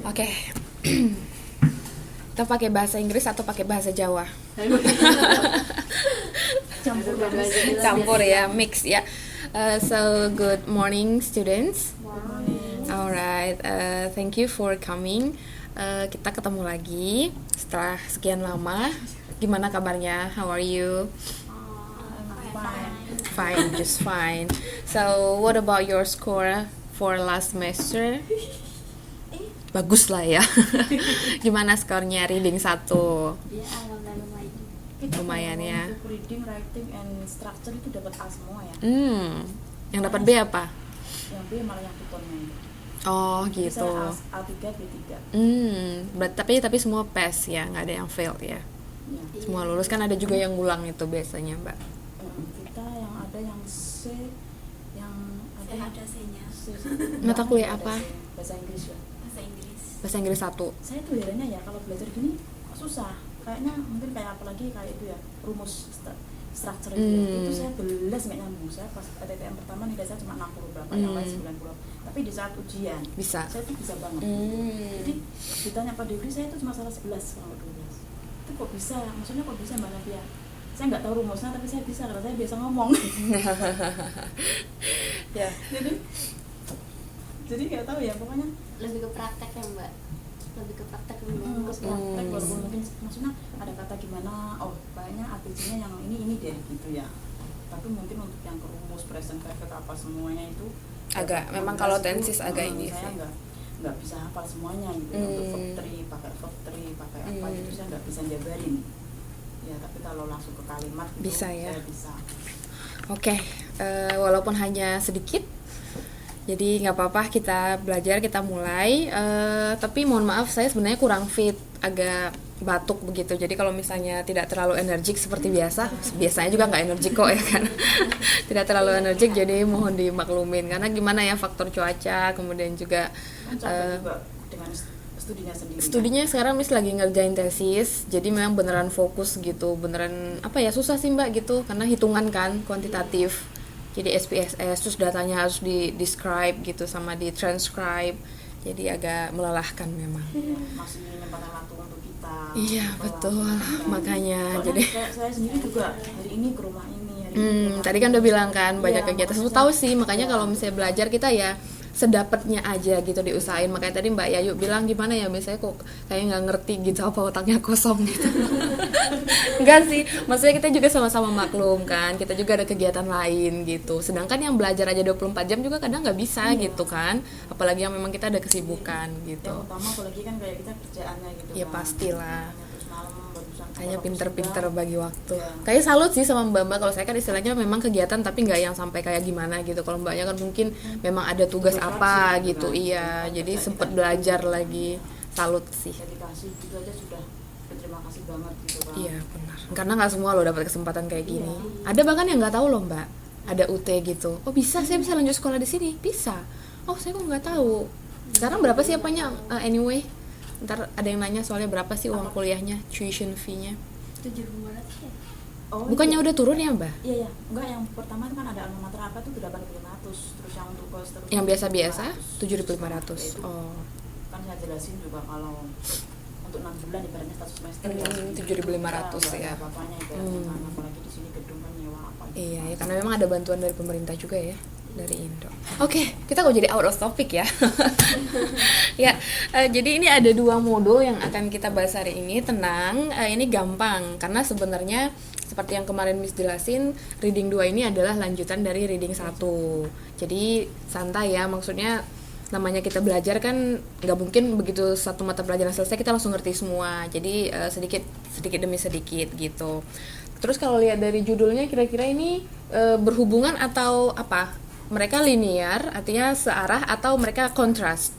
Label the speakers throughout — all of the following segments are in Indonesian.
Speaker 1: Oke. Kita pakai bahasa Inggris atau pakai bahasa Jawa? Campur ya, mix ya. So good morning students. Alright, thank you for coming. Kita ketemu lagi setelah sekian lama. Gimana kabarnya? How are you? Fine, just fine. So what about your score for last semester? Bagus lah ya. Gimana skornya reading 1?
Speaker 2: Ya, lumayan.
Speaker 1: Lumayan ya.
Speaker 3: Untuk reading, writing, and structure itu dapat A semua ya.
Speaker 1: Yang dapat B apa?
Speaker 3: Yang B malah yang tutornya.
Speaker 1: Oh
Speaker 3: Jadi
Speaker 1: gitu.
Speaker 3: saya A3, B3.
Speaker 1: Tapi semua pass ya, nggak ada yang failed ya.
Speaker 3: Ya.
Speaker 1: Semua lulus, kan ada juga yang ngulang itu biasanya, Mbak.
Speaker 3: Kita yang ada yang C, yang
Speaker 2: Ada C-nya.
Speaker 3: C.
Speaker 1: Mata kuliah apa?
Speaker 3: Bahasa Inggris ya.
Speaker 1: Bahasa Inggris 1.
Speaker 3: Saya tuh herannya ya kalau belajar gini kok susah. Kayaknya mungkin kayak apalagi kayak itu ya, rumus structure itu ya. Itu saya belas nggak nyambung. Saya pas TTM pertama nilai saya cuma 60 berapa, yang lain 90. Tapi di saat ujian
Speaker 1: Bisa.
Speaker 3: saya tuh bisa banget. Jadi ditanya Pak Dewi, saya tuh cuma salah 11 kalau 12. Itu kok bisa? Maksudnya kok bisa Mbak Nadia? Saya nggak tahu rumusnya tapi saya bisa karena saya biasa ngomong.
Speaker 1: Ya.
Speaker 3: Jadi nggak tahu ya, pokoknya
Speaker 2: Lebih ke praktek ya Mbak. Lebih ke praktek
Speaker 3: ke praktek walaupun mungkin maksudnya ada kata gimana, oh kayaknya artinya yang ini deh gitu ya. Tapi mungkin untuk yang ke rumus present perfect apa semuanya itu
Speaker 1: Agak, memang kalau tensis agak ini
Speaker 3: saya
Speaker 1: sih.
Speaker 3: nggak bisa hafal semuanya gitu. Untuk verb 3 pakai apa gitu saya nggak bisa jabarin. Ya tapi kalau langsung ke kalimat gitu,
Speaker 1: Bisa ya?
Speaker 3: saya bisa.
Speaker 1: Oke, walaupun hanya sedikit, jadi nggak apa-apa, kita belajar, kita mulai. Tapi mohon maaf, saya sebenarnya kurang fit, agak batuk begitu. Jadi kalau misalnya tidak terlalu energik seperti biasa, biasanya juga nggak energik kok ya kan. Tidak terlalu energik, jadi mohon dimaklumin. Karena gimana ya, faktor cuaca, kemudian juga
Speaker 3: Kan capek juga dengan studinya sendiri.
Speaker 1: studinya sekarang Miss lagi ngerjain tesis, jadi memang beneran fokus gitu, beneran apa ya, susah sih Mbak gitu, karena hitungan kan, kuantitatif. Jadi SPSS, terus datanya harus di-describe gitu, sama di-transcribe, jadi agak melelahkan memang.
Speaker 3: Masih menyempatkan waktu untuk kita.
Speaker 1: Iya betul, makanya
Speaker 3: Soalnya
Speaker 1: jadi
Speaker 3: saya sendiri juga hari ini ke rumah ini, hari ini ke rumah
Speaker 1: tadi kan
Speaker 3: ini.
Speaker 1: udah bilang kan banyak
Speaker 3: Iya,
Speaker 1: kegiatan. Aku
Speaker 3: makanya
Speaker 1: tahu
Speaker 3: saya-
Speaker 1: sih, makanya
Speaker 3: iya.
Speaker 1: kalau misalnya belajar kita ya sedapatnya aja gitu, diusahain. Makanya tadi Mbak Yayu bilang gimana ya, misalnya kok kayak nggak ngerti gitu, apa otaknya kosong gitu. Enggak sih, maksudnya kita juga sama-sama maklum kan, kita juga ada kegiatan lain gitu. Sedangkan yang belajar aja 24 jam juga kadang nggak bisa gitu kan, apalagi yang memang kita ada kesibukan gitu.
Speaker 3: Yang utama apalagi kan kayak kita kerjaannya gitu
Speaker 1: Ya
Speaker 3: kan.
Speaker 1: pastilah.
Speaker 3: Terus malam barusan
Speaker 1: Kayaknya
Speaker 3: kalau
Speaker 1: pinter-pinter
Speaker 3: sudah,
Speaker 1: bagi waktu.
Speaker 3: Iya.
Speaker 1: Kayak salut sih sama Mbak-mbak. Kalau saya kan istilahnya memang kegiatan tapi nggak yang sampai kayak gimana gitu. Kalau Mbaknya kan mungkin memang ada tugas
Speaker 3: Tugas
Speaker 1: apa
Speaker 3: wajib
Speaker 1: gitu.
Speaker 3: kan.
Speaker 1: Iya, jadi sempet belajar lagi. Salut sih.
Speaker 3: dedikasi gitu aja sudah berterima kasih banget gitu kan.
Speaker 1: Iya benar. Karena nggak semua loh dapat kesempatan kayak gini.
Speaker 3: Iya.
Speaker 1: Ada bahkan yang nggak tahu loh Mbak. Ada UT gitu. Oh bisa, saya bisa lanjut sekolah di sini. Bisa. Oh saya kok nggak tahu. Sekarang berapa sih apanya? Anyway, ntar ada yang nanya soalnya berapa sih uang kuliahnya, tuition fee-nya.
Speaker 2: 7.500 ya.
Speaker 3: Oh,
Speaker 1: Bukannya
Speaker 3: iya.
Speaker 1: udah turun ya Mbak?
Speaker 3: Iya, enggak, yang pertama kan ada alma mater apa tuh 8.500, terus yang untuk seterusnya
Speaker 1: Yang biasa-biasa
Speaker 3: 7.500.
Speaker 1: 7.500. Oh.
Speaker 3: Kan saya jelasin juga kalau untuk 6 bulan ibaratnya satu semester
Speaker 1: 7.500 ya.
Speaker 3: Apa-apanya ibaratnya kan, apalagi di sini gedung kan nyewa apa gitu.
Speaker 1: Iya, ya, karena memang ada bantuan dari pemerintah juga ya, dari Indo. Oke, kita kok jadi out of topic ya. Ya, jadi ini ada 2 modul yang akan kita bahas hari ini. Tenang, ini gampang karena sebenarnya seperti yang kemarin Miss jelasin, reading 2 ini adalah lanjutan dari reading 1. Jadi santai ya, maksudnya namanya kita belajar kan nggak mungkin begitu satu mata pelajaran selesai kita langsung ngerti semua. Jadi sedikit demi sedikit gitu. Terus kalau lihat dari judulnya, kira-kira ini berhubungan atau apa? Mereka linear, artinya searah, atau mereka kontras?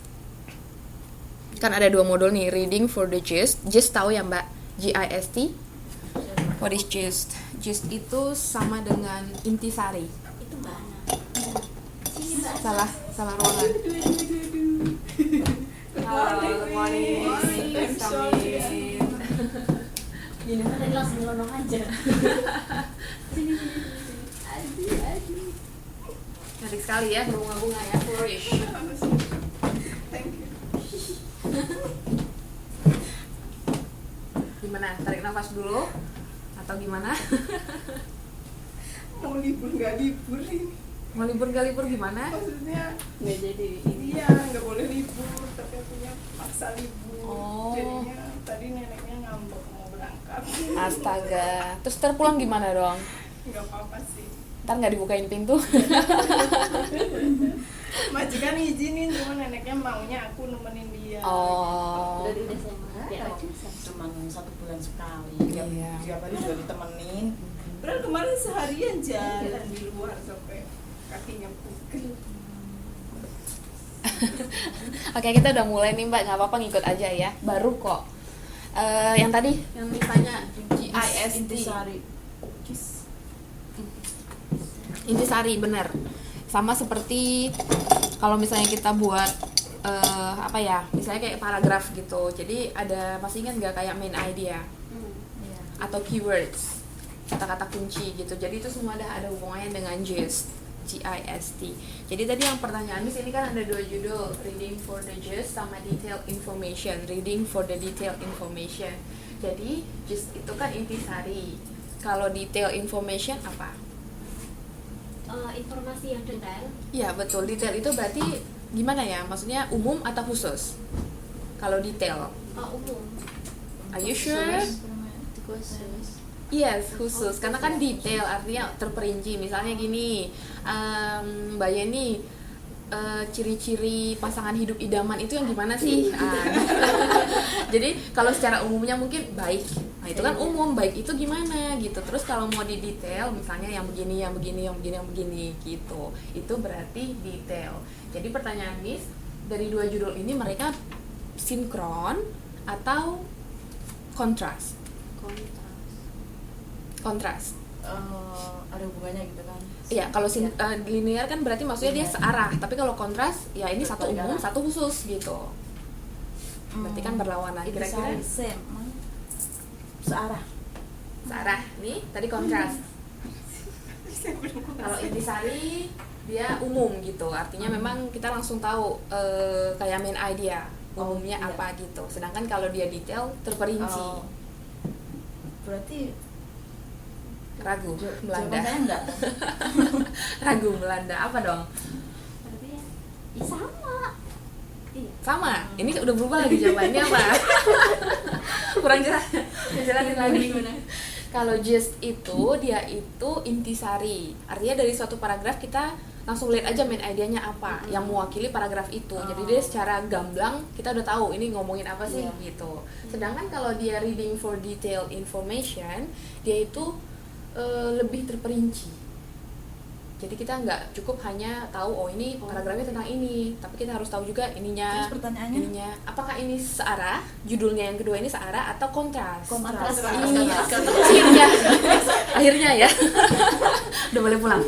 Speaker 1: Kan ada 2 modul nih, reading for the gist. Gist tahu ya Mbak? GIST. What is gist? Gist itu sama dengan intisari.
Speaker 2: Itu Mbak Ana. Sini Mbak.
Speaker 1: Salah ruangan. Good morning.
Speaker 2: Gini kan tadi langsung nyelonong aja. Sini. Aduh.
Speaker 1: Cantik sekali ya, berbunga-bunga ya, flourish.
Speaker 4: Thank you.
Speaker 1: Tarik nafas dulu atau gimana?
Speaker 4: Mau libur nggak libur ini,
Speaker 1: Mau libur gak libur gimana?
Speaker 4: maksudnya
Speaker 2: Nggak jadi ini.
Speaker 4: iya nggak boleh libur tapi akunya paksa libur.
Speaker 1: Oh.
Speaker 4: Jadinya tadi neneknya ngambek mau berangkat.
Speaker 1: Astaga, terus terpulang gimana dong?
Speaker 4: Nggak apa-apa sih,
Speaker 1: Ntar nggak dibukain pintu?
Speaker 4: majikan izinin cuma neneknya maunya aku nemenin dia.
Speaker 1: Oh,
Speaker 2: Udah Desember ya aja
Speaker 3: Cuman 1 bulan sekali.
Speaker 1: Iya.
Speaker 3: Tiap hari juga ditemenin.
Speaker 4: Padahal kemarin seharian jalan di luar sampai kakinya pegel.
Speaker 1: Oke, kita udah mulai nih Mbak, nggak apa-apa ngikut aja ya. Baru kok. Yang tadi yang ditanya GIST.
Speaker 3: Intisari. Kiss.
Speaker 1: Intisari bener. Sama seperti kalau misalnya kita buat apa ya, misalnya kayak paragraf gitu. Jadi ada, masih ingat nggak kayak main idea
Speaker 3: Iya.
Speaker 1: atau keywords, kata-kata kunci gitu. Jadi itu semua ada hubungannya dengan gist. GIST. Jadi tadi yang pertanyaan Miss, ini kan ada 2 judul, reading for the gist sama detailed information. Reading for the detailed information. Jadi gist itu kan intisari. Kalau detailed information apa?
Speaker 2: informasi yang detail.
Speaker 1: Iya betul, detail itu berarti gimana ya? Maksudnya umum atau khusus? Kalau detail,
Speaker 2: Umum.
Speaker 1: are you sure?
Speaker 2: Khusus.
Speaker 1: Yes, khusus. Karena kan detail artinya terperinci. Misalnya gini, Mbak Yeni, ciri-ciri pasangan hidup idaman itu yang gimana sih? Jadi kalau secara umumnya mungkin baik. Nah itu kan umum, baik itu gimana gitu. Terus kalau mau di detail, misalnya yang begini, yang begini, yang begini, yang begini gitu. Itu berarti detail. Jadi pertanyaan Miss, dari 2 judul ini mereka sinkron atau kontras? Kontras.
Speaker 3: Ada hubungannya gitu kan?
Speaker 1: Iya, kalau linear kan berarti maksudnya dia searah, tapi kalau kontras ya ini satu umum, satu khusus gitu. Berarti kan berlawanan. Kira-kira
Speaker 3: same. Searah.
Speaker 1: searah. Nih, tadi kontras. Kalau intisari dia umum gitu. Artinya memang kita langsung tahu kayak main idea umumnya
Speaker 3: iya.
Speaker 1: apa gitu. Sedangkan kalau dia detail terperinci.
Speaker 3: Berarti
Speaker 1: Ragu,
Speaker 3: jawaban
Speaker 1: Belanda.
Speaker 3: saya enggak.
Speaker 1: Ragu Belanda apa dong?
Speaker 2: Berarti ya sama. Iya.
Speaker 1: Sama. Ini udah berubah lagi jawabannya apa? Kurang jelas. Jelasin lagi. Kalau gist itu dia itu intisari. Artinya dari suatu paragraf kita langsung lihat aja main idenya apa yang mewakili paragraf itu. Jadi dia secara gamblang kita udah tahu ini ngomongin apa sih gitu. Sedangkan kalau dia reading for detailed information, dia itu lebih terperinci. Jadi kita nggak cukup hanya tahu oh ini paragrafnya tentang ini, tapi kita harus tahu juga ininya.
Speaker 3: Terus pertanyaannya?
Speaker 1: Ininya, apakah ini searah? Judulnya yang kedua ini searah atau kontras?
Speaker 3: Kontras.
Speaker 1: Iya, akhirnya ya. Udah boleh pulang.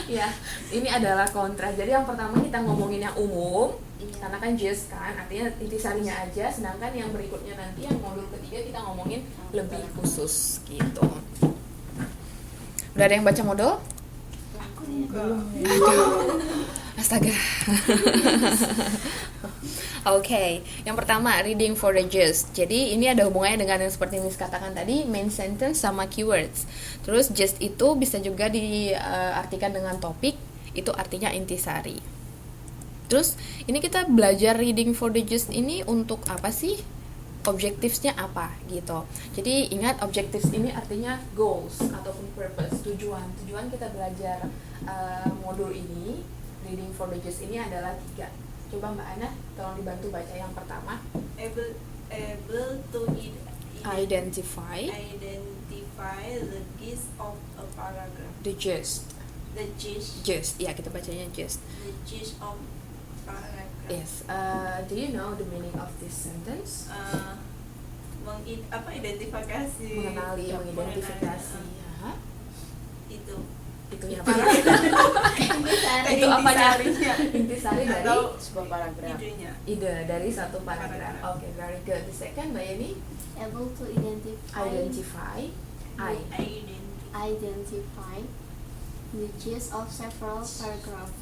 Speaker 1: Ya, ini adalah kontras. Jadi yang pertama kita ngomongin yang umum, karena kan just kan, artinya intisarinya aja. Sedangkan yang berikutnya nanti yang modul ketiga kita ngomongin lebih khusus gitu. Udah ada yang baca modul?
Speaker 4: Belum.
Speaker 1: Astaga. Oke, yang pertama reading for the gist. Jadi ini ada hubungannya dengan yang seperti Miss katakan tadi, main sentence sama keywords. Terus gist itu bisa juga diartikan dengan topik, itu artinya intisari. Terus ini kita belajar reading for the gist ini untuk apa sih? Objectivesnya apa gitu. Jadi ingat objectives ini artinya goals ataupun purpose, tujuan kita belajar modul ini reading for the gist ini adalah 3. Coba Mbak Ana tolong dibantu baca yang pertama.
Speaker 4: able to
Speaker 1: Identify
Speaker 4: the gist of a paragraph.
Speaker 1: the gist.
Speaker 4: The gist.
Speaker 1: Gist, ya kita bacanya gist.
Speaker 4: The gist of paragraph.
Speaker 1: Yes. Do you know the meaning of this sentence?
Speaker 4: Identifikasi.
Speaker 1: Mengenali, mengidentifikasi. Ya.
Speaker 4: Itu.
Speaker 1: Itunya apa?
Speaker 2: Intisari.
Speaker 1: Itu apanya?
Speaker 4: Intisarinya.
Speaker 1: Intisari dari
Speaker 4: Atau
Speaker 3: Sebuah paragraf.
Speaker 4: idenya.
Speaker 1: ide dari satu paragraf.
Speaker 4: Paragraf.
Speaker 1: Oke, very good. The second, Mbak Yeni,
Speaker 2: Able to identify
Speaker 1: identify.
Speaker 2: identify the gist of several paragraphs.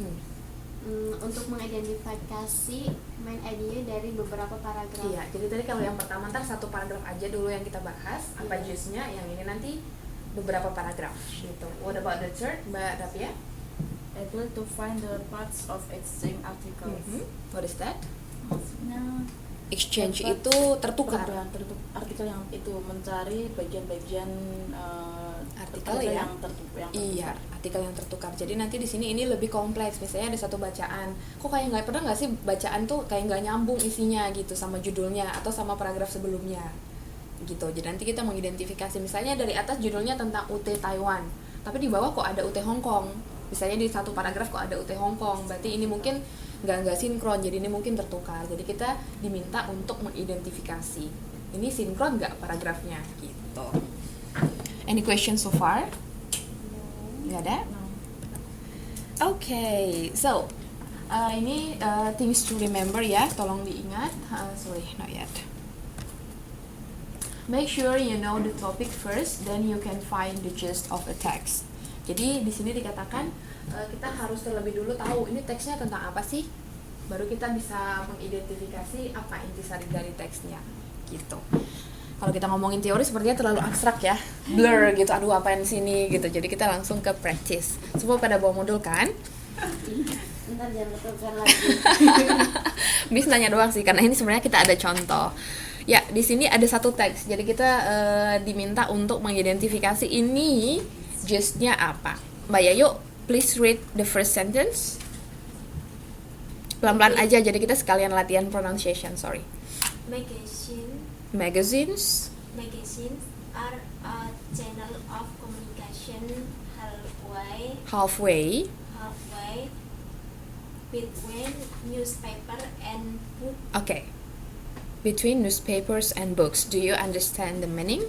Speaker 2: untuk mengidentifikasi main idea dari beberapa paragraf.
Speaker 1: Iya, jadi tadi kalau yang pertama ntar satu paragraf aja dulu yang kita bahas, apa
Speaker 2: Iya.
Speaker 1: jusnya, yang ini nanti beberapa paragraf gitu. What about the third, Mbak Rafia?
Speaker 3: Able to find the parts of exchange articles.
Speaker 1: What is that?
Speaker 3: Maksudnya
Speaker 1: Exchange
Speaker 3: dapat
Speaker 1: itu tertukar.
Speaker 3: artikel yang itu mencari bagian-bagian
Speaker 1: Artikel ya?
Speaker 3: yang tertukar.
Speaker 1: Iya, artikel yang tertukar. Jadi nanti di sini ini lebih kompleks. Misalnya ada satu bacaan, kok kayak nggak pernah nggak sih bacaan tuh kayak nggak nyambung isinya gitu sama judulnya atau sama paragraf sebelumnya gitu. Jadi nanti kita mengidentifikasi. Misalnya dari atas judulnya tentang UT Taiwan, tapi di bawah kok ada UT Hong Kong. Misalnya di satu paragraf kok ada UT Hong Kong, berarti ini mungkin nggak sinkron. Jadi ini mungkin tertukar. Jadi kita diminta untuk mengidentifikasi. Ini sinkron nggak paragrafnya gitu. Any questions so far? Nggak ada?
Speaker 3: No.
Speaker 1: Okay, so ini things to remember ya, tolong diingat. Sorry, not yet. Make sure you know the topic first, then you can find the gist of a text. Jadi di sini dikatakan kita harus terlebih dulu tahu ini teksnya tentang apa sih, baru kita bisa mengidentifikasi apa intisari dari teksnya, gitu. Kalau kita ngomongin teori sepertinya terlalu abstrak ya, blur gitu, aduh apain sini gitu. Jadi kita langsung ke practice. Semua pada bawa modul kan?
Speaker 2: Ntar jangan bertukar lagi.
Speaker 1: Bis nanya doang sih, karena ini sebenarnya kita ada contoh. Ya, di sini ada satu teks. Jadi kita diminta untuk mengidentifikasi ini justnya apa. Mbak Yayu, please read the first sentence. Pelan-pelan aja, jadi kita sekalian latihan pronunciation, sorry. Magazines
Speaker 2: Magazines are a channel of communication
Speaker 1: halfway
Speaker 2: between newspaper and book.
Speaker 1: Okay. Between newspapers and books. Do you understand the meaning?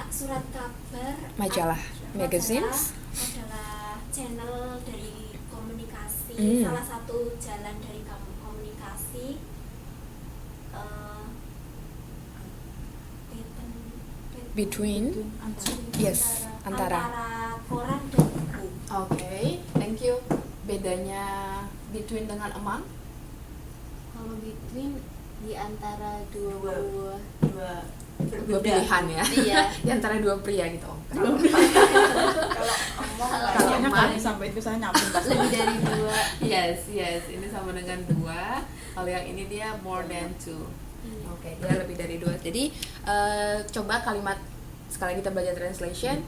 Speaker 2: Surat kabar
Speaker 1: Majalah, magazines.
Speaker 2: adalah channel dari komunikasi,
Speaker 1: Hmm.
Speaker 2: salah satu jalan dari komunikasi.
Speaker 1: Between. Yes, antara.
Speaker 2: Koran dan buku.
Speaker 1: Okay, thank you. Bedanya between dengan among?
Speaker 2: Kalau between di antara dua
Speaker 4: Dua.
Speaker 2: buah
Speaker 1: Dua pilihan ya.
Speaker 2: Iya.
Speaker 1: Di antara dua pria gitu.
Speaker 4: Kalau omong
Speaker 3: Kayaknya
Speaker 1: Kalau
Speaker 3: kali sampai itu saya nyambung pas
Speaker 2: lebih dari dua.
Speaker 1: Yes, ini sama dengan 2. Kalau yang ini dia more than 2. Oke, dia lebih dari 2. Jadi coba kalimat sekali kita belajar translation.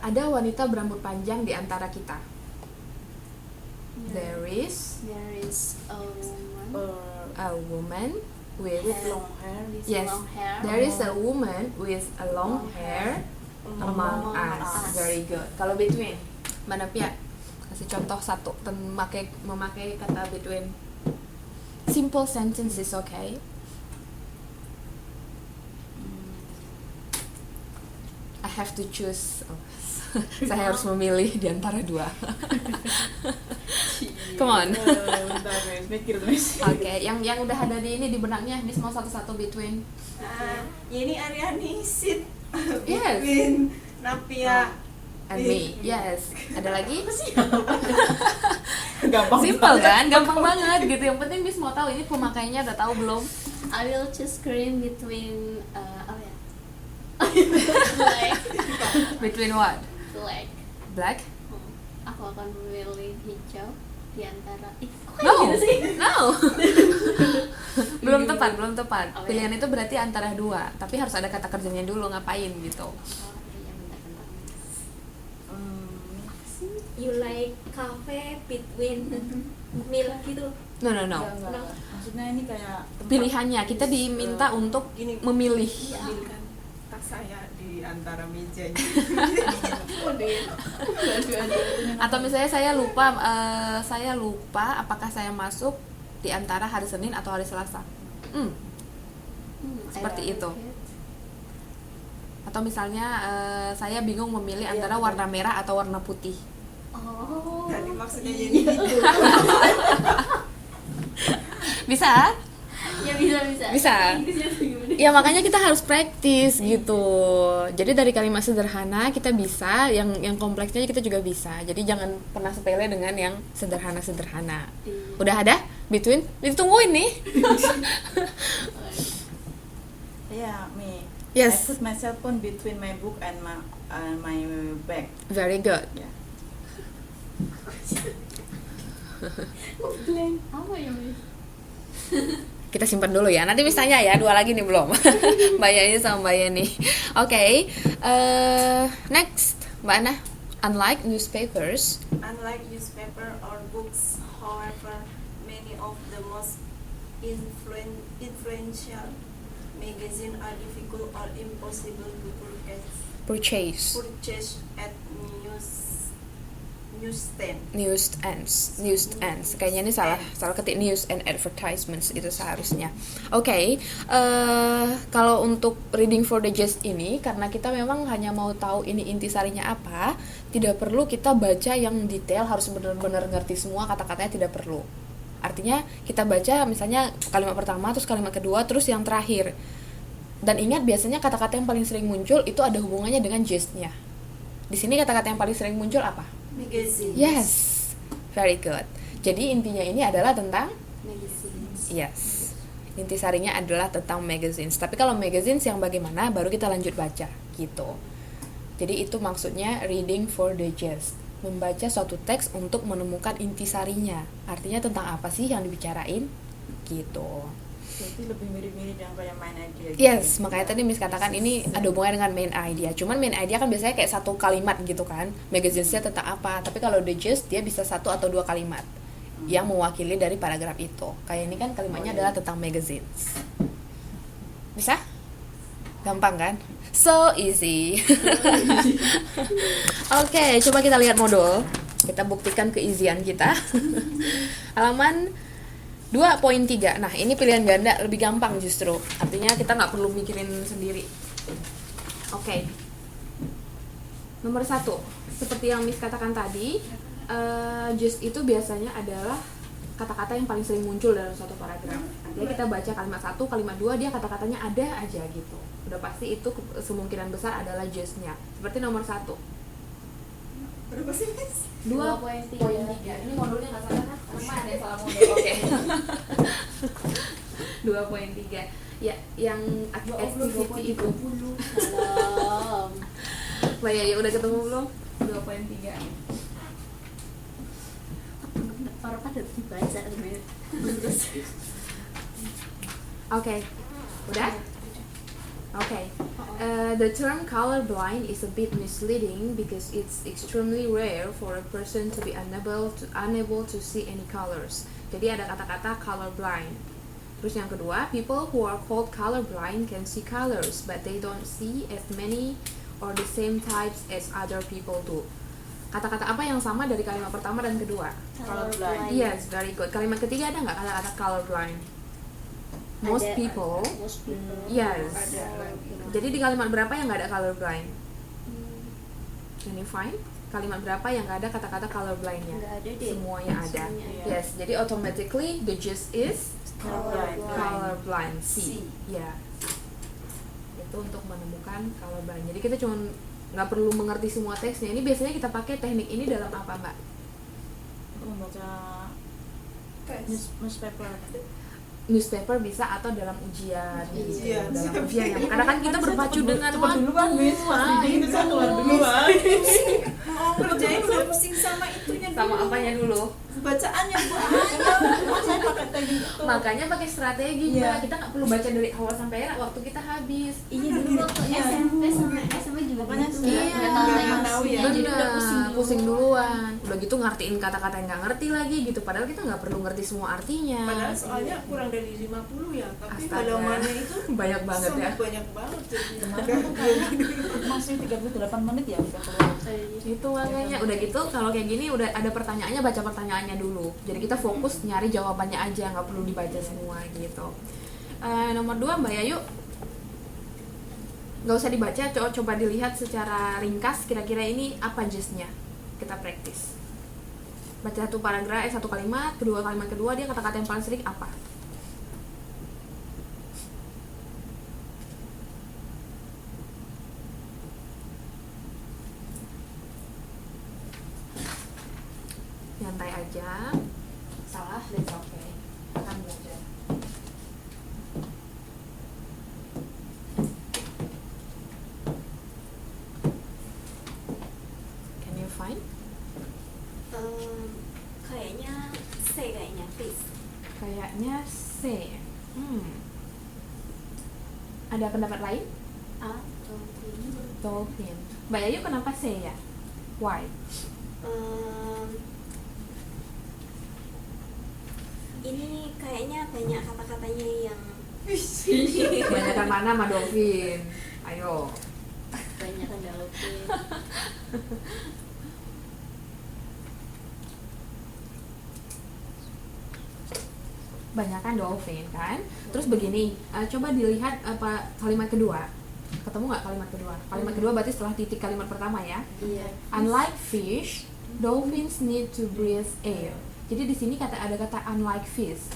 Speaker 1: Ada wanita berambut panjang di antara kita. There is a woman with
Speaker 3: long hair.
Speaker 1: yes,
Speaker 2: long hair.
Speaker 1: there is a woman with a long hair among us. Very good. Kalau between, mana Pia? Kasih contoh satu memakai kata between. Simple sentences, okay? I have to choose. Oh, saya harus memilih di antara 2. Come on.
Speaker 3: Bentar, Miss. Mikir, Miss.
Speaker 1: Oke, yang udah ada di ini di benaknya, Miss mau satu-satu between.
Speaker 4: ini Aryani Sid.
Speaker 1: Yes.
Speaker 4: Between Napia
Speaker 1: And me, yes. Ada lagi?
Speaker 3: Gampang.
Speaker 1: Simple kan? Gampang banget gitu. Yang penting Miss mau tahu ini pemakainya udah tahu belum?
Speaker 2: I will choose green between black.
Speaker 1: Between what?
Speaker 2: Black.
Speaker 1: Black?
Speaker 2: Aku akan memilih hijau di antara
Speaker 1: No,
Speaker 2: gitu sih?
Speaker 1: no. belum tepat.
Speaker 2: Oh, ya.
Speaker 1: Pilihan itu berarti antara 2, tapi harus ada kata kerjanya dulu ngapain gitu.
Speaker 2: Iya, bentar.
Speaker 5: You like cafe between milk gitu.
Speaker 1: No.
Speaker 3: Enggak. Maksudnya ini kayak tempat
Speaker 1: Pilihannya kita diminta untuk memilih.
Speaker 4: ambilkan tas saya di antara mejanya.
Speaker 1: Atau misalnya saya lupa apakah saya masuk di antara hari Senin atau hari Selasa. Seperti
Speaker 2: I like
Speaker 1: itu.
Speaker 2: it.
Speaker 1: Atau misalnya saya bingung memilih antara warna merah atau warna putih.
Speaker 2: Oh.
Speaker 4: Tadi maksudnya jadi gitu.
Speaker 1: Bisa?
Speaker 2: Ya bisa.
Speaker 1: Bisa.
Speaker 2: Inggrisnya tuh gimana?
Speaker 1: Ya makanya kita harus praktis gitu. Jadi dari kalimat sederhana kita bisa, yang kompleksnya kita juga bisa. Jadi jangan pernah sepele dengan yang sederhana-sederhana. Udah ada? Between? Ditungguin nih.
Speaker 3: Yeah, me.
Speaker 1: Yes.
Speaker 3: I put my cell phone between my book and my bag.
Speaker 1: Very good.
Speaker 3: Yeah.
Speaker 2: Apa ya, Miss?
Speaker 1: Kita simpan dulu ya. Nanti misalnya ya, 2 lagi nih belum. Mbak Yani sama Mbak Yani. Oke. Next, Mbak Ana. Unlike newspapers,
Speaker 4: Unlike newspaper or books, however, many of the most influential magazines are difficult or impossible to
Speaker 1: purchase,
Speaker 4: purchase at newsstand.
Speaker 1: Newsstands. Kayaknya ini salah ketik, news and advertisements itu seharusnya. Oke. Kalau untuk reading for the gist ini, karena kita memang hanya mau tahu ini intisarinya apa, tidak perlu kita baca yang detail, harus benar-benar ngerti semua kata-katanya, tidak perlu. Artinya kita baca misalnya kalimat pertama, terus kalimat kedua, terus yang terakhir. Dan ingat, biasanya kata-kata yang paling sering muncul itu ada hubungannya dengan gist-nya. Di sini kata-kata yang paling sering muncul apa?
Speaker 4: Magazine.
Speaker 1: Yes, very good. Jadi intinya ini adalah tentang
Speaker 2: Magazines.
Speaker 1: yes. Intisarinya adalah tentang magazines. Tapi kalau magazines yang bagaimana, baru kita lanjut baca gitu. Jadi itu maksudnya reading for the gist. Membaca suatu teks untuk menemukan intisarinya. Artinya tentang apa sih yang dibicarain gitu.
Speaker 3: Jadi lebih mirip-mirip yang kayak main idea.
Speaker 1: Yes, makanya tadi Miss katakan ini ada hubungannya dengan main idea. Cuman main idea kan biasanya kayak satu kalimat gitu kan. Magazines-nya tentang apa. Tapi kalau the gist dia bisa 1 atau 2 kalimat yang mewakili dari paragraf itu. Kayak ini kan kalimatnya adalah tentang magazines. Bisa? Gampang kan? So easy. Oke, coba kita lihat modul. Kita buktikan keisian kita. Halaman 2.3. Nah, ini pilihan ganda lebih gampang justru. Artinya kita nggak perlu mikirin sendiri. Oke. Nomor 1, seperti yang Miss katakan tadi, just itu biasanya adalah kata-kata yang paling sering muncul dalam suatu paragraf. Artinya kita baca kalimat 1, kalimat 2, dia kata-katanya ada aja gitu. Udah pasti itu kemungkinan besar adalah just-nya. Seperti nomor 1.
Speaker 4: Berapa sih, Miss?
Speaker 2: 2.3.
Speaker 1: Ini modulnya nggak salah kan? Karena ada yang salah modul. Oke. 2.3. Ya, yang activity itu.
Speaker 2: Salam.
Speaker 1: Mbak ya udah ketemu belum? 2.3.
Speaker 2: Orang pada dibaca sebenarnya.
Speaker 1: Oke. Udah? Okay. The term colorblind is a bit misleading because it's extremely rare for a person to be unable to see any colors. Jadi ada kata-kata colorblind. Terus yang kedua, people who are called colorblind can see colors, but they don't see as many or the same types as other people do. Kata-kata apa yang sama dari kalimat pertama dan kedua?
Speaker 3: Colorblind.
Speaker 1: Yes, very good. Kalimat ketiga ada nggak kata-kata colorblind? Most people. Yes.
Speaker 4: Ada lagi.
Speaker 1: Jadi di kalimat berapa yang nggak ada colorblind? Ini fine. Kalimat berapa yang nggak ada kata-kata colorblindnya?
Speaker 2: Nggak ada deh.
Speaker 1: Semuanya ada.
Speaker 2: Semuanya
Speaker 3: ada.
Speaker 1: Yes. Jadi automatically the gist is
Speaker 3: Colorblind.
Speaker 1: colorblind.
Speaker 4: C.
Speaker 1: Ya. Itu untuk menemukan colorblind. Jadi kita cuma nggak perlu mengerti semua teksnya. Ini biasanya kita pakai teknik ini dalam apa, Mbak?
Speaker 3: Untuk membaca
Speaker 4: Tes.
Speaker 3: newspaper.
Speaker 1: Newspaper bisa atau dalam ujian,
Speaker 4: Ujian.
Speaker 1: dalam ujian yang karena kan kita berpacu dengan
Speaker 3: Cepat duluan, Miss. Pasti
Speaker 1: Wah,
Speaker 3: itu saya keluar duluan.
Speaker 4: Mau ngerjain udah pusing sama itunya
Speaker 1: sama
Speaker 4: dulu.
Speaker 1: apanya dulu.
Speaker 4: Bacaannya
Speaker 3: Saya pakai teknik itu.
Speaker 1: Makanya pakai strategi,
Speaker 3: Iya.
Speaker 1: Mbak. Kita nggak perlu baca dari awal sampai akhir, waktu kita habis.
Speaker 2: Iya dulu waktu SMP sama SMA juga
Speaker 3: Makanya
Speaker 2: gitu.
Speaker 3: iya,
Speaker 2: Nggak tahu
Speaker 4: nggak
Speaker 2: tema.
Speaker 4: tahu ya.
Speaker 2: Jadi udah
Speaker 1: Bener,
Speaker 2: pusing
Speaker 1: pusing duluan. Udah gitu ngertiin kata-kata yang nggak ngerti lagi gitu. Padahal kita nggak perlu ngerti semua artinya.
Speaker 4: Padahal soalnya kurang dari 50 ya, tapi
Speaker 1: Astaga.
Speaker 4: halamannya itu
Speaker 1: Banyak banget ya.
Speaker 4: sangat banyak banget jadi.
Speaker 3: Kemarin tuh kayak masih 38 menit ya udah keluar.
Speaker 1: Itu makanya udah gitu kalau kayak gini udah ada pertanyaannya, baca pertanyaannya dulu. Jadi kita fokus nyari jawabannya aja, nggak perlu dibaca semua gitu. Nomor 2 Mbak Yayu, nggak usah dibaca, coba dilihat secara ringkas kira-kira ini apa gist-nya. Kita praktis. Baca satu paragraf, satu kalimat, kalimat kedua dia kata-kata yang paling sering apa? aja. Salah, that's okay. Akan belajar. Can you find?
Speaker 5: Kayaknya C kayaknya fish.
Speaker 1: Kayaknya C. Ada pendapat lain?
Speaker 2: A dolphin.
Speaker 1: Dolphin. Mbak Yayu kenapa C ya? Why?
Speaker 5: Ini kayaknya banyak kata-katanya yang
Speaker 1: Kebanyakan mana sama dolphin? Ayo.
Speaker 2: Banyak kan dolphin.
Speaker 1: Banyakan dolphin kan? Terus begini, coba dilihat apa kalimat kedua. Ketemu nggak kalimat kedua? Kalimat kedua berarti setelah titik kalimat pertama ya.
Speaker 2: Iya.
Speaker 1: Unlike fish, dolphins need to breathe air. Jadi di sini ada kata unlike fish.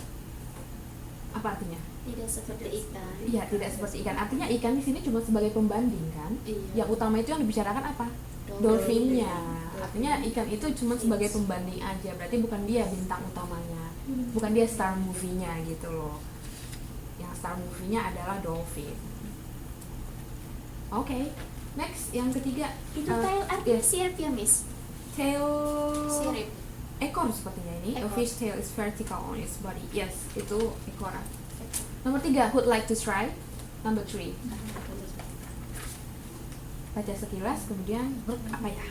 Speaker 1: Apa artinya?
Speaker 2: Tidak seperti ikan.
Speaker 1: Iya, tidak seperti ikan. Artinya ikan di sini cuma sebagai pembanding kan?
Speaker 2: Iya.
Speaker 1: Yang utama itu yang dibicarakan apa?
Speaker 2: Dolphin.
Speaker 1: Dolphinnya. Artinya ikan itu cuma sebagai pembanding aja. Berarti bukan dia bintang utamanya. Bukan dia star movie-nya gitu loh. Yang star movie-nya adalah dolphin. Oke. Next, yang ketiga.
Speaker 2: Itu tail artinya
Speaker 1: yes.
Speaker 2: sirip ya, Miss?
Speaker 1: Tail.
Speaker 2: Sirip.
Speaker 1: Ekor sepertinya ini. A
Speaker 2: Ekor.
Speaker 1: fish tail is vertical on its body. Yes, itu ekoran. Nomor 3, who'd like to try? Number 3. Baca sekilas, kemudian apa ya?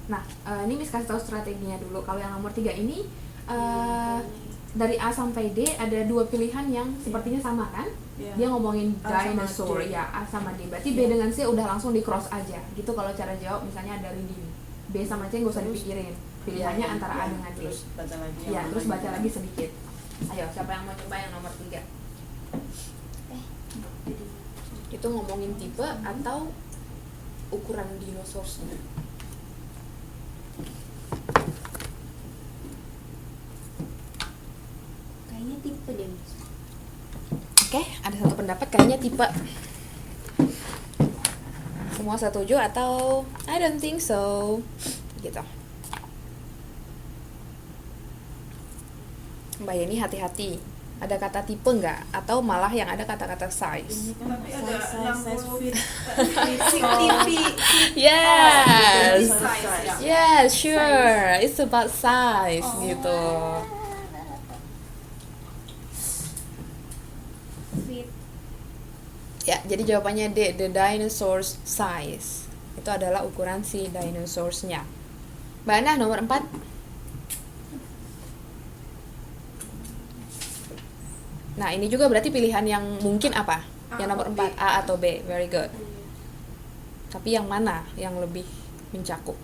Speaker 1: Nah, ini Miss kasih tahu strateginya dulu. Kalau yang nomor 3 ini dari A sampai D ada 2 pilihan yang sepertinya sama kan?
Speaker 3: Iya.
Speaker 1: Dia ngomongin
Speaker 3: A sama
Speaker 1: dinosaur,
Speaker 3: D.
Speaker 1: ya A sama D. Berarti B dengan C udah langsung di cross aja. Gitu kalau cara jawab misalnya dari D. B sama C nggak usah dipikirin. Pilihannya
Speaker 3: Iya,
Speaker 1: antara A
Speaker 3: iya.
Speaker 1: dengan D.
Speaker 3: Terus baca lagi.
Speaker 1: Ya,
Speaker 3: yang
Speaker 1: terus
Speaker 3: mana
Speaker 1: baca
Speaker 3: gitu.
Speaker 1: lagi sedikit. Ayo, siapa yang mau coba yang nomor 3? Itu ngomongin tipe atau ukuran dinosaurusnya?
Speaker 2: Kayaknya tipe deh, Miss.
Speaker 1: Oke, ada satu pendapat kayaknya tipe. Semua setuju atau I don't think so? Gitu. Mbak Yeni hati-hati. Ada kata tipe nggak? Atau malah yang ada kata-kata size?
Speaker 3: Ini kan
Speaker 4: Tapi ada
Speaker 3: size
Speaker 4: 60
Speaker 3: fit.
Speaker 4: TV.
Speaker 1: Yes.
Speaker 4: Size, ya.
Speaker 1: Yes, sure. It's about size gitu.
Speaker 2: Fit.
Speaker 1: Ya, jadi jawabannya D, the dinosaur's size. Itu adalah ukuran si dinosaurusnya. Mbak Ana, nomor 4. Nah, ini juga berarti pilihan yang mungkin apa?
Speaker 4: A
Speaker 1: Yang nomor
Speaker 4: atau
Speaker 1: 4,
Speaker 4: B.
Speaker 1: A atau B. Very good. Tapi yang mana yang lebih mencakup?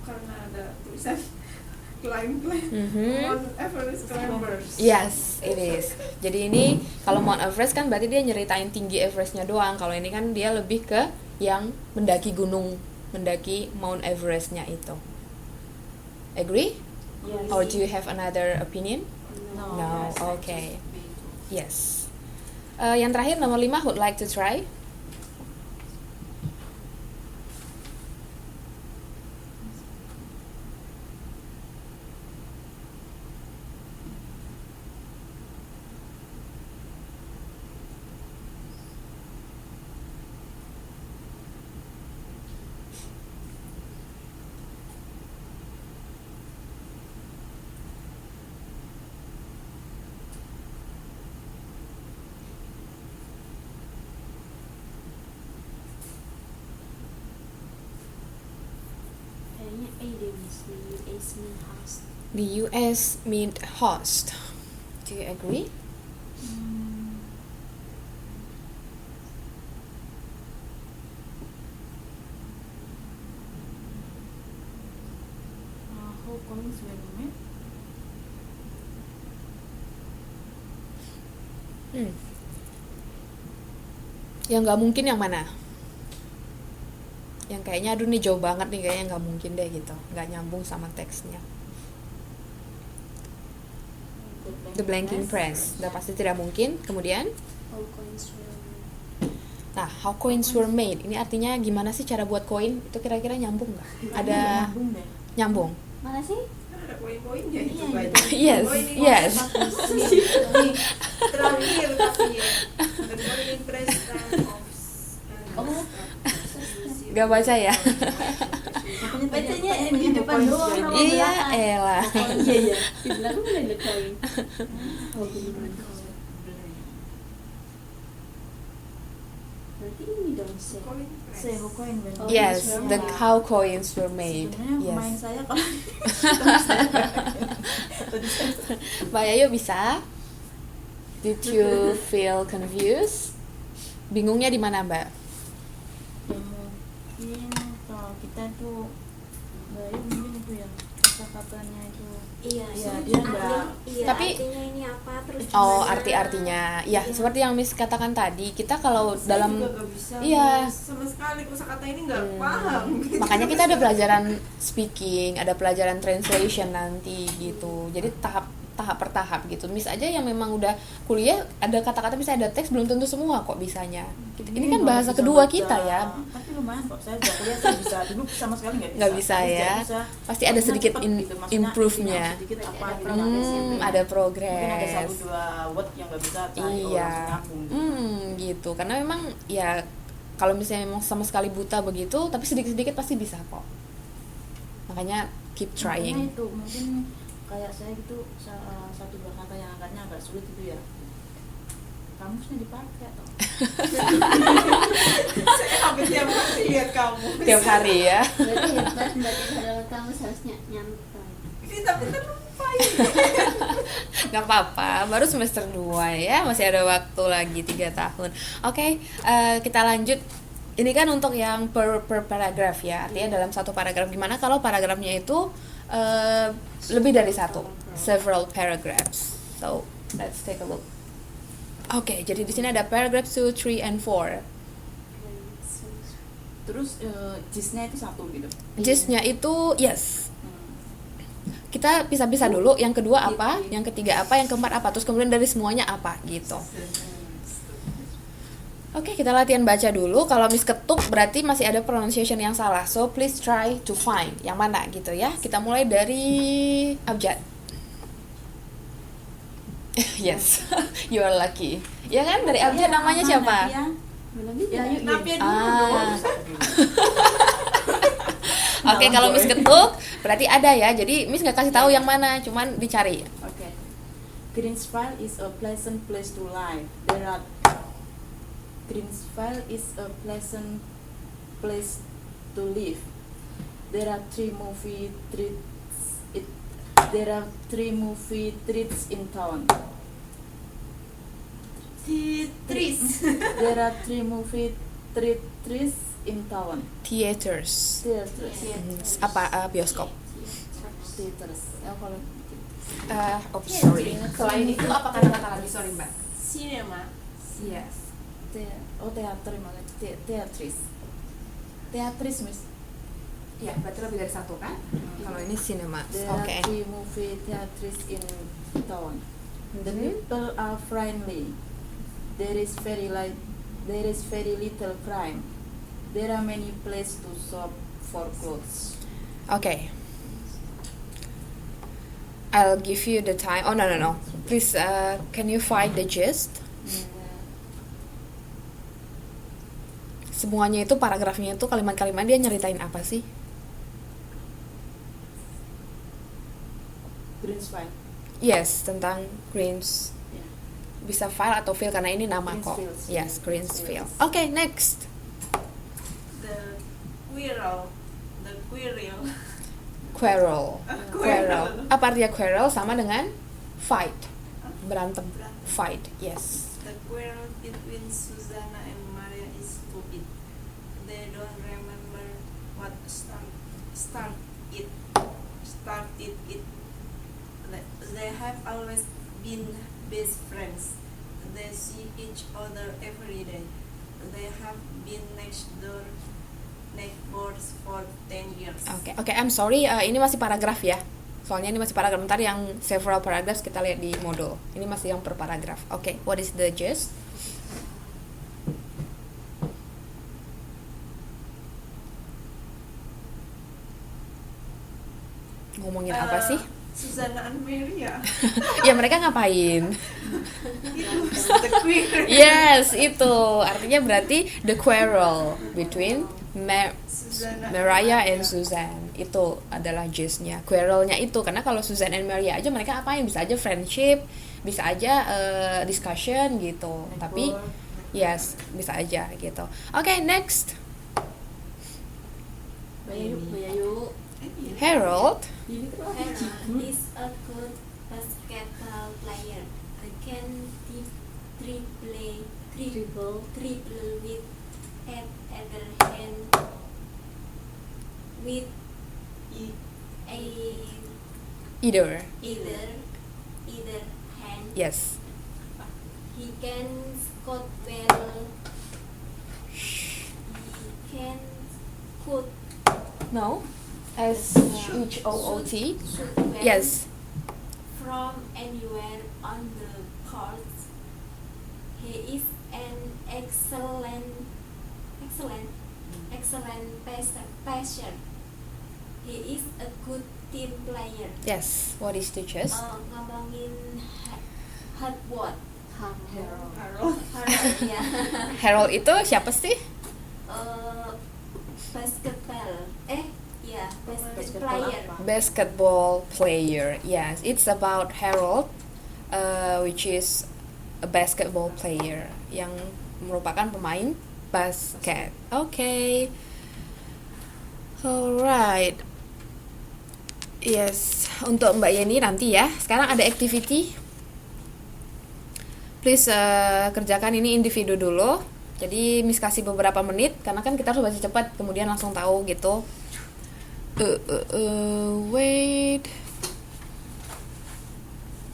Speaker 4: Karena ada tulisan climb.
Speaker 1: Mhm.
Speaker 4: Mount Everest climbers.
Speaker 1: Yes, it is. Jadi ini kalau Mount Everest kan berarti dia nyeritain tinggi Everestnya doang. Kalau ini kan dia lebih ke yang mendaki gunung, mendaki Mount Everestnya itu. Agree?
Speaker 3: Yes.
Speaker 1: Or do you have another opinion?
Speaker 3: No.
Speaker 1: No,
Speaker 3: Yes,
Speaker 1: okay.
Speaker 3: just B.
Speaker 1: Yes. Yang terakhir nomor 5, would like to try?
Speaker 2: Kayaknya A deh, Miss. The US mean house.
Speaker 1: The US meant host. Do you agree?
Speaker 3: Homecomings were made.
Speaker 1: Yang nggak mungkin yang mana? yang kayaknya aduh nih jauh banget nih, kayaknya nggak mungkin deh gitu, nggak nyambung sama teksnya. The blanking press, udah pasti tidak mungkin. Kemudian,
Speaker 2: How coins were
Speaker 1: nah, how coins were made, ini artinya gimana sih cara buat koin? Itu kira-kira nyambung nggak? Ada
Speaker 3: Nyambung deh.
Speaker 1: nyambung?
Speaker 2: mana sih?
Speaker 4: Kan ada poin-poinnya itu
Speaker 3: Iya,
Speaker 4: banyak.
Speaker 1: Yes,
Speaker 4: Poin ini
Speaker 1: yes.
Speaker 4: Nih, terakhir tapi ya. The blanking press time of
Speaker 2: Oh.
Speaker 1: Gak baca ya?
Speaker 2: Bacanya di depan doang sama
Speaker 1: Iya,
Speaker 2: belakang.
Speaker 1: elah.
Speaker 2: Iya. Di belakang udah ada koin. Oh, gini. Berarti ini dong sih.
Speaker 4: coin press.
Speaker 3: Say how coin when
Speaker 2: Oh,
Speaker 1: Yes,
Speaker 2: yes,
Speaker 1: the
Speaker 2: yeah.
Speaker 1: how coins were made.
Speaker 3: Sebenarnya main
Speaker 1: Yes.
Speaker 3: saya kalau tadi saya
Speaker 1: Mbak Yayu bisa? Did you feel confused? Bingungnya di mana, Mbak?
Speaker 3: ya mungkin kalau kita tuh baru mungkin itu ya kata-katanya itu
Speaker 5: Iya,
Speaker 3: Iya,
Speaker 5: sulit.
Speaker 3: dia nggak-
Speaker 5: Iya,
Speaker 1: Tapi-
Speaker 5: artinya ini apa terus
Speaker 1: Oh,
Speaker 5: gimana.
Speaker 1: arti-artinya. Ya,
Speaker 5: Iya.
Speaker 1: seperti yang Miss katakan tadi, kita kalau
Speaker 4: Saya
Speaker 1: dalam
Speaker 4: juga gak bisa
Speaker 1: Iya.
Speaker 4: sama sekali kosakata ini nggak
Speaker 1: Hmm.
Speaker 4: paham.
Speaker 1: makanya kita ada pelajaran speaking, ada pelajaran translation nanti gitu. Jadi tahap per tahap gitu. Miss aja yang memang udah kuliah ada kata-kata bisa ada teks belum tentu semua kok bisanya. Ini kan
Speaker 3: baru
Speaker 1: bahasa
Speaker 3: bisa
Speaker 1: kedua
Speaker 3: baca.
Speaker 1: kita ya.
Speaker 3: Tapi lumayan kok, saya udah kuliah saya bisa, dulu sama sekali
Speaker 1: Nggak bisa
Speaker 3: Tapi
Speaker 1: ya.
Speaker 3: nggak bisa.
Speaker 1: Pasti ada
Speaker 3: Maksudnya
Speaker 1: sedikit
Speaker 3: cepet gitu, maksudnya
Speaker 1: improve-nya.
Speaker 3: tinggal sedikit apa
Speaker 2: Ada
Speaker 3: gitu.
Speaker 2: progress ya, Bu.
Speaker 1: Ada
Speaker 3: Mungkin ada
Speaker 1: progress.
Speaker 3: satu dua word yang nggak bisa cari
Speaker 1: Iya.
Speaker 3: langsung nyambung.
Speaker 1: Gitu. Karena memang ya kalau misalnya memang sama sekali buta begitu, tapi sedikit-sedikit pasti bisa kok. Makanya keep
Speaker 3: Makanya
Speaker 1: trying.
Speaker 3: itu mungkin kayak saya gitu satu dua kata yang agaknya agak sulit itu ya kamusnya dipakai atau
Speaker 4: Saya hampir tiap hari lihat kamu.
Speaker 1: Tiap hari ya.
Speaker 2: Berarti hebat Mbak Tira, kamu harusnya nyantai.
Speaker 4: Ini tapi kan lupa ini.
Speaker 1: Gak apa-apa, baru semester 2 ya, masih ada waktu lagi 3 tahun. Oke, kita lanjut. Ini kan untuk yang per paragraf ya, artinya dalam satu paragraf. Gimana kalau paragrafnya itu lebih dari satu, several paragraphs. So, let's take a look. Oke, jadi di sini ada paragraph 2, 3, and 4.
Speaker 3: terus jisnya itu satu gitu.
Speaker 1: Gist-nya itu yes.
Speaker 3: Hmm.
Speaker 1: Kita pisah-pisah dulu, yang kedua apa, yang ketiga apa, yang keempat apa, terus kemudian dari semuanya apa gitu. Oke, kita latihan baca dulu. Kalau Miss ketuk berarti masih ada pronunciation yang salah. So please try to find yang mana gitu ya. Kita mulai dari abjad. Yes, you are lucky. Ya kan, dari abjad namanya siapa?
Speaker 2: Belum
Speaker 3: Ya,
Speaker 2: bisa.
Speaker 3: yuk,
Speaker 4: Napia
Speaker 3: yuk.
Speaker 4: dulu
Speaker 1: Ah.
Speaker 4: dong.
Speaker 1: Oke, kalau Miss ketuk berarti ada ya. Jadi Miss nggak kasih tahu yang mana, cuman dicari.
Speaker 3: Okay. Greensville is a pleasant place to live. Greensville is a pleasant place to live. There are three movie theaters in town.
Speaker 4: Titris.
Speaker 3: There are three movie theaters in town.
Speaker 1: Theaters.
Speaker 3: Theaters.
Speaker 1: Apa bioskop?
Speaker 3: Theaters. Ya kalau
Speaker 1: Sorry. Selain itu apa kata-kata lagi? Sorry, Mbak.
Speaker 4: Cinema.
Speaker 1: Yes.
Speaker 3: teater malah teatris. Teatris Miss.
Speaker 1: Ya, berarti lebih dari satu kan? Kalau ini cinema.
Speaker 3: There
Speaker 1: Oke.
Speaker 3: are three movie theaters in town. The people are friendly. There is very little crime. There are many places to shop for clothes.
Speaker 1: Oke. I'll give you the time. Oh no. Please, can you find the gist? Semuanya itu paragrafnya itu kalimat-kalimat dia nyeritain apa sih?
Speaker 3: Greensville.
Speaker 1: Yes, tentang Greens.
Speaker 3: Yeah.
Speaker 1: Bisa file atau fill karena ini nama kok.
Speaker 3: Greensfield.
Speaker 1: Yes, Greensfield.
Speaker 3: Greensfield.
Speaker 1: Oke, next.
Speaker 4: The quirrell. The quirrell.
Speaker 1: Quarrel.
Speaker 4: Quarrel.
Speaker 1: Apa artinya quarrel? Sama dengan fight. Berantem. Fight. Yes.
Speaker 4: The quarrel between Susanna and Maria is stupid. They don't remember what started it. They have always been best friends. They see each other every day. They have been neighbors for 10 years.
Speaker 1: Oke, I'm sorry, ini masih paragraf ya. Soalnya ini masih paragraf. Bentar, yang several paragraphs kita lihat di modul. Ini masih yang per paragraf. Oke, what is the gist? Ngomongin apa sih?
Speaker 4: Susanna and Maria.
Speaker 1: Ya, mereka ngapain?
Speaker 4: Itu the queer.
Speaker 1: Yes, itu artinya berarti the quarrel between
Speaker 4: Susanna
Speaker 1: Mariah and Suzanne. Itu adalah gist-nya. Quarrel-nya itu karena kalau Suzanne and Mariah aja mereka apain? Bisa aja friendship, bisa aja discussion gitu. Tapi yes, bisa aja gitu. Oke, next.
Speaker 5: Bayu.
Speaker 1: Harold.
Speaker 5: Harold is a good basketball player. Can dribble with other hand with a either hand.
Speaker 1: Yes.
Speaker 5: He can scout well. He can shoot
Speaker 1: No. Shoot.
Speaker 5: shoot well
Speaker 1: Yes.
Speaker 5: from anywhere on the court. He is an excellent passer. He is a good team player.
Speaker 1: Yes. What is the gist?
Speaker 5: Ngomongin Hardwood.
Speaker 4: Harold.
Speaker 5: Ya.
Speaker 1: Harold itu siapa sih?
Speaker 5: Basketball. Basket
Speaker 3: Basketball
Speaker 5: player.
Speaker 3: apa?
Speaker 1: Basketball player. Yes, it's about Harold, which is a basketball player yang merupakan pemain basket. Okay. Alright. Yes, untuk Mbak Yeni nanti ya. Sekarang ada activity. Please kerjakan ini individu dulu. Jadi Miss kasih beberapa menit karena kan kita harus baca cepat kemudian langsung tahu gitu. Wait.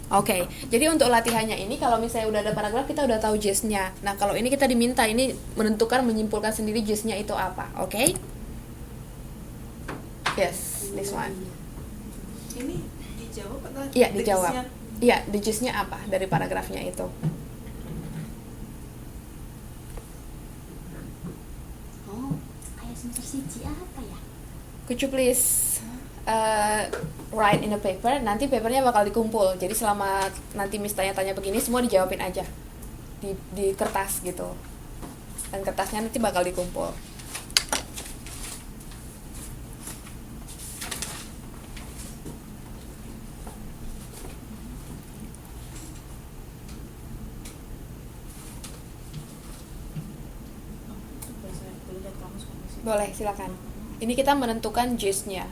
Speaker 1: Oke, jadi untuk latihannya ini kalau misalnya udah ada paragraf kita udah tahu gist-nya. Nah, kalau ini kita diminta ini menentukan menyimpulkan sendiri gist-nya itu apa, oke? Yes, this one.
Speaker 4: Ini dijawab atau
Speaker 1: Iya, dijawab.
Speaker 4: teksnya?
Speaker 1: Iya, the gist-nya apa dari paragrafnya itu?
Speaker 2: Oh, kayak semester siji apa ya?
Speaker 1: Could you please write in a paper? Nanti papernya bakal dikumpul. Jadi selama nanti Miss tanya-tanya begini semua dijawabin aja di kertas gitu. Dan kertasnya nanti bakal dikumpul.
Speaker 3: Itu boleh lihat kamus kan di sini?
Speaker 1: Boleh, silakan. Ini kita menentukan gist-nya.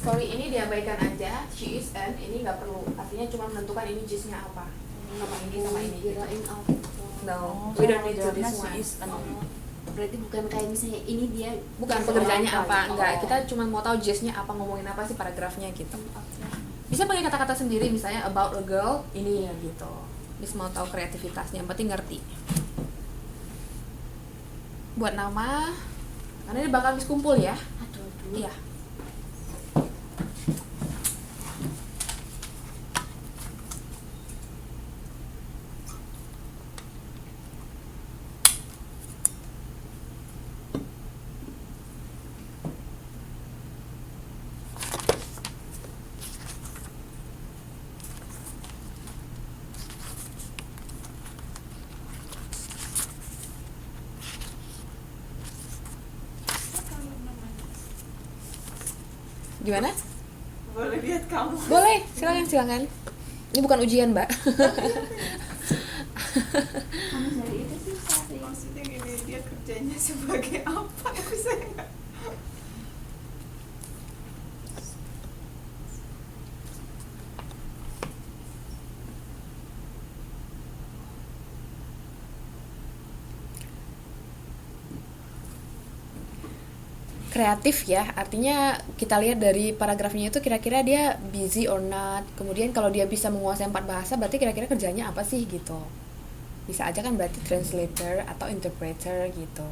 Speaker 1: Sorry, ini diabaikan aja. She is and ini nggak perlu. Artinya cuma menentukan ini gist-nya apa. Sama ini sama ini.
Speaker 2: Kirain apa?
Speaker 1: No, we don't need to
Speaker 3: Jawabnya
Speaker 1: this
Speaker 3: she
Speaker 1: one.
Speaker 3: is an.
Speaker 2: Berarti bukan kayak misalnya ini dia
Speaker 1: Bukan pekerjaannya apa, enggak.
Speaker 2: Oh.
Speaker 1: Kita cuma mau tahu gist-nya apa, ngomongin apa sih paragrafnya gitu.
Speaker 2: Oke.
Speaker 1: Bisa pakai kata-kata sendiri, misalnya about a girl ini gitu. Bisa mau tahu kreativitasnya, yang penting ngerti. Buat nama, karena ini bakal habis kumpul ya.
Speaker 2: Aduh.
Speaker 1: Iya. Gimana?
Speaker 4: Boleh lihat kamu.
Speaker 1: Boleh, silakan. Ini bukan ujian, Mbak.
Speaker 2: Kamu dari itu sih sorry.
Speaker 4: Maksudnya gini, dia kerjanya sebagai apa? Aku saya nggak.
Speaker 1: Kreatif ya, artinya kita lihat dari paragrafnya itu kira-kira dia busy or not. Kemudian kalau dia bisa menguasai 4 bahasa, berarti kira-kira kerjanya apa sih gitu. Bisa aja kan berarti translator atau interpreter gitu.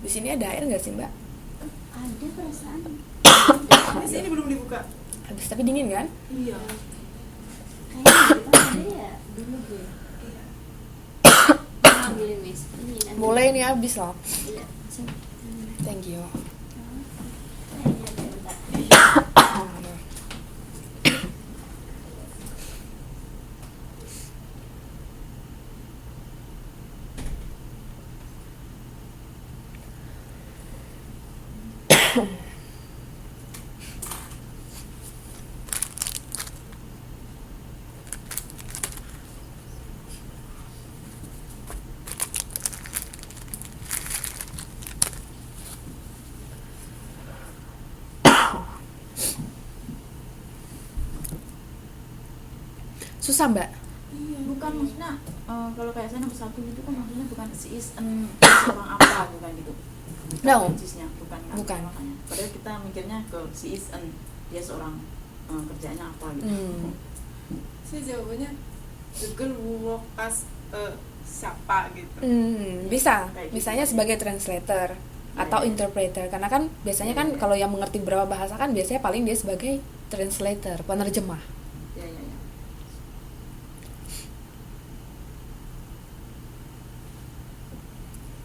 Speaker 1: Di sini ada air nggak sih Mbak?
Speaker 2: Ada perasaan.
Speaker 4: Ini sini belum dibuka.
Speaker 1: Habis tapi dingin kan?
Speaker 4: Iya.
Speaker 2: Kayaknya di depan ada ya dulu gue.
Speaker 4: Iya.
Speaker 2: Ambilin Miss. Ini nanti.
Speaker 1: Boleh ini habis loh.
Speaker 2: Iya. Sini.
Speaker 1: Thank you.
Speaker 2: Iya, bentar.
Speaker 1: Susah Mbak?
Speaker 3: Iya, bukan maksudnya kalau kayak saya nomor 1 itu kan maksudnya bukan si is seorang apa, bukan gitu.
Speaker 1: No.
Speaker 3: Jenisnya bukan kan?
Speaker 1: Bukan.
Speaker 3: Makanya. Padahal kita mikirnya ke si is dia seorang kerjanya apa gitu.
Speaker 4: Saya jawabannya the girl who walk as siapa gitu.
Speaker 1: Bisa.
Speaker 3: Kayak gitu.
Speaker 1: Misalnya sebagai translator atau
Speaker 3: Iya.
Speaker 1: interpreter. Karena kan biasanya kan
Speaker 3: Iya.
Speaker 1: kalau yang mengerti beberapa bahasa kan biasanya paling dia sebagai translator, penerjemah.
Speaker 3: Ya, ya, ya.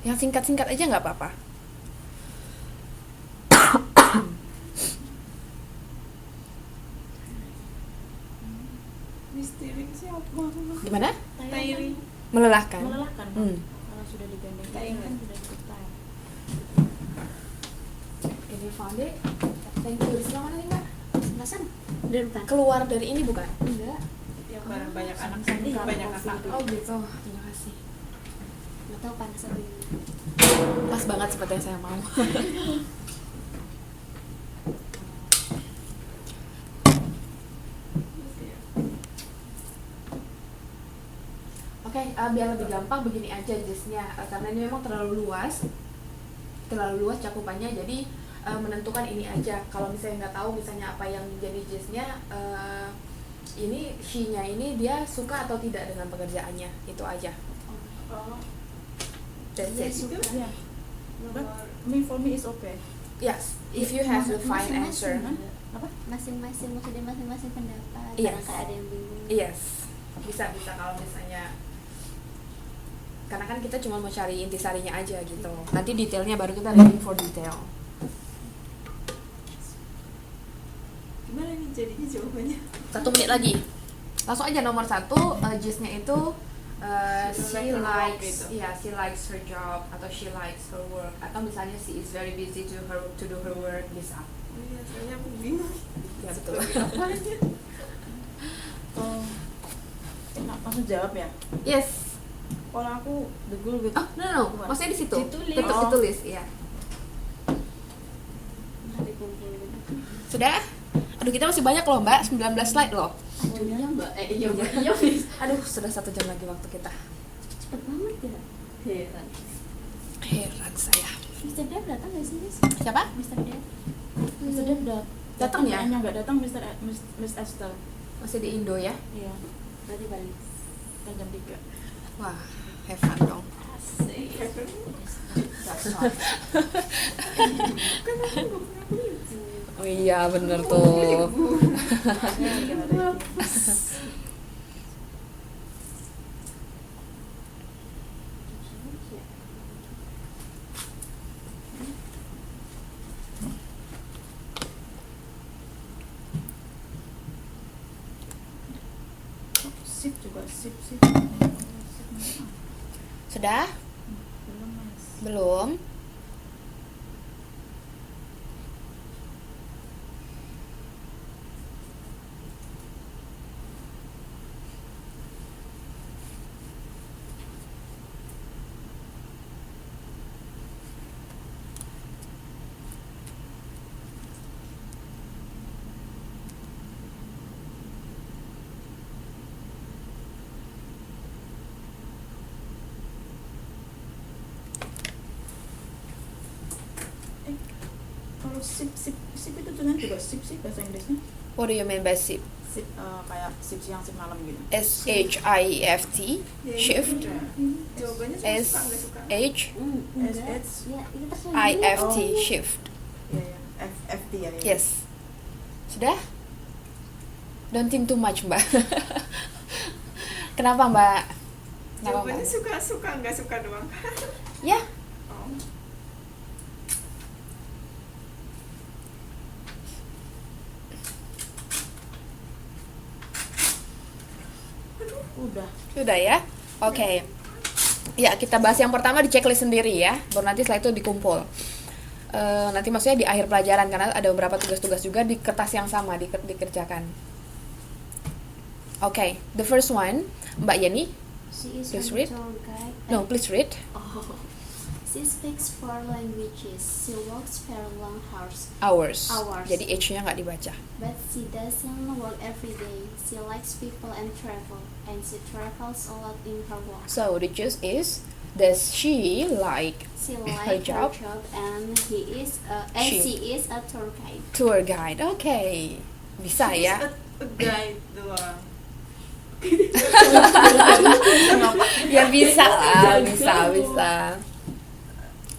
Speaker 1: Yang singkat-singkat aja nggak apa-apa.
Speaker 4: Mystery siapa?
Speaker 1: Gimana?
Speaker 4: Tyri.
Speaker 1: Melelahkan.
Speaker 3: Melelahkan kan?
Speaker 1: Hmm.
Speaker 3: Kalau sudah digandeng
Speaker 4: Kayak
Speaker 3: kan sudah diketahui.
Speaker 1: Ini found it. Thank you. Di sebelah mana nih Mbak?
Speaker 2: Sebelah sana. Di depan.
Speaker 1: Keluar dari ini bukan?
Speaker 2: Enggak.
Speaker 4: Yang barang banyak anak
Speaker 3: Iya,
Speaker 4: banyak
Speaker 3: kopi
Speaker 4: anak.
Speaker 3: itu.
Speaker 1: Oh gitu. Terima kasih.
Speaker 2: Nggak tahu panas atau gimana.
Speaker 1: Pas banget seperti yang saya mau. Oke, biar lebih gampang begini aja jusnya, karena ini memang terlalu luas cakupannya, jadi menentukan ini aja. Kalau misalnya nggak tahu misalnya apa yang jadi jusnya, ini she-nya ini dia suka atau tidak dengan pekerjaannya, itu aja.
Speaker 4: Oh,
Speaker 1: That's
Speaker 2: Dia
Speaker 1: it.
Speaker 2: suka.
Speaker 3: Yeah. But
Speaker 4: nomor
Speaker 3: for me is okay.
Speaker 1: Yes, if you have the fine answer.
Speaker 3: Apa?
Speaker 2: Masing-masing, maksudnya masing-masing pendapat.
Speaker 1: Yes.
Speaker 2: Barangkali ada yang bingung.
Speaker 1: Yes, bisa kalau misalnya, karena kan kita cuma mau cari intisarinya aja gitu. Nanti detailnya baru kita looking for detail.
Speaker 4: gimana nih jadinya jawabannya?
Speaker 1: 1 menit lagi. Langsung aja nomor 1, just-nya itu she
Speaker 4: She like her work
Speaker 1: likes,
Speaker 4: gitu.
Speaker 1: she likes her job atau she likes her work, atau misalnya she is very busy to do her work, bisa.
Speaker 4: Oh iya, soalnya aku bingung.
Speaker 1: Ya betul.
Speaker 4: Apa aja?
Speaker 3: Oh, langsung jawab ya.
Speaker 1: Yes.
Speaker 3: Kalau aku the girl with
Speaker 1: Oh, no, maksudnya di situ.
Speaker 2: Ditulis.
Speaker 1: Tetap
Speaker 3: Oh.
Speaker 1: ditulis, iya.
Speaker 2: Ntar dikumpulin.
Speaker 1: Sudah? Aduh, kita masih banyak loh, Mbak. 19 slide loh.
Speaker 2: Oh iya mbak, iya mbak,
Speaker 1: Iya, please. Aduh, sudah 1 jam lagi waktu kita.
Speaker 2: cepet banget ya. Heran.
Speaker 1: Heran saya.
Speaker 2: Mr. Dev datang gak sih Miss?
Speaker 1: Siapa?
Speaker 2: Mr. Dev.
Speaker 3: Mr. Dev
Speaker 1: Datang ya?
Speaker 3: Kayaknya nggak datang Miss Esther.
Speaker 1: Masih di Indo ya?
Speaker 3: Iya.
Speaker 2: Berarti balik.
Speaker 3: Kan jam 3.
Speaker 1: Wah, have fun dong.
Speaker 2: Asik.
Speaker 1: Oh iya, bener tuh.
Speaker 3: Sip juga sip.
Speaker 1: Sudah?
Speaker 3: Belum Mas.
Speaker 1: Belum?
Speaker 3: Kalau sip itu tulisannya juga sip bahasa Inggrisnya.
Speaker 1: What do you mean by shift?
Speaker 3: Sip kayak sip siang sip malam gitu.
Speaker 1: SHIFT,
Speaker 4: Ya, ini
Speaker 1: shift,
Speaker 4: udah. Jawabannya cuma suka nggak suka.
Speaker 2: Enggak.
Speaker 3: SH
Speaker 2: Ya, ini terserah.
Speaker 1: IFT,
Speaker 3: Oh.
Speaker 1: shift.
Speaker 3: ya ya FT ya.
Speaker 1: Yes. Sudah? Don't think too much, Mbak. Kenapa, Mbak? Kenapa,
Speaker 4: Jawabannya
Speaker 1: Mbak?
Speaker 4: suka nggak suka doang.
Speaker 1: Ya.
Speaker 4: Oh.
Speaker 3: Udah.
Speaker 1: Sudah ya? Oke. Ya, kita bahas yang pertama di checklist sendiri ya. Baru nanti setelah itu dikumpul. Nanti maksudnya di akhir pelajaran, karena ada beberapa tugas-tugas juga di kertas yang sama dikerjakan. Oke, the first one, Mbak Yeni.
Speaker 2: She is
Speaker 1: Please
Speaker 2: a
Speaker 1: read.
Speaker 2: tour guide.
Speaker 1: No, please read.
Speaker 2: Oh. She speaks 4 languages. She works very long hours.
Speaker 1: Hours.
Speaker 2: Hours.
Speaker 1: Jadi H-nya nggak dibaca.
Speaker 2: But she doesn't work every day. She likes people and travel. And she travels a lot in her work.
Speaker 1: So the choice is, does she like
Speaker 2: She
Speaker 1: her
Speaker 2: likes
Speaker 1: job?
Speaker 2: and
Speaker 1: She.
Speaker 2: she is a tour guide.
Speaker 1: Tour guide. Oke. Bisa
Speaker 4: She's
Speaker 1: ya?
Speaker 4: a guide doang.
Speaker 1: Ya bisa lah, bisa.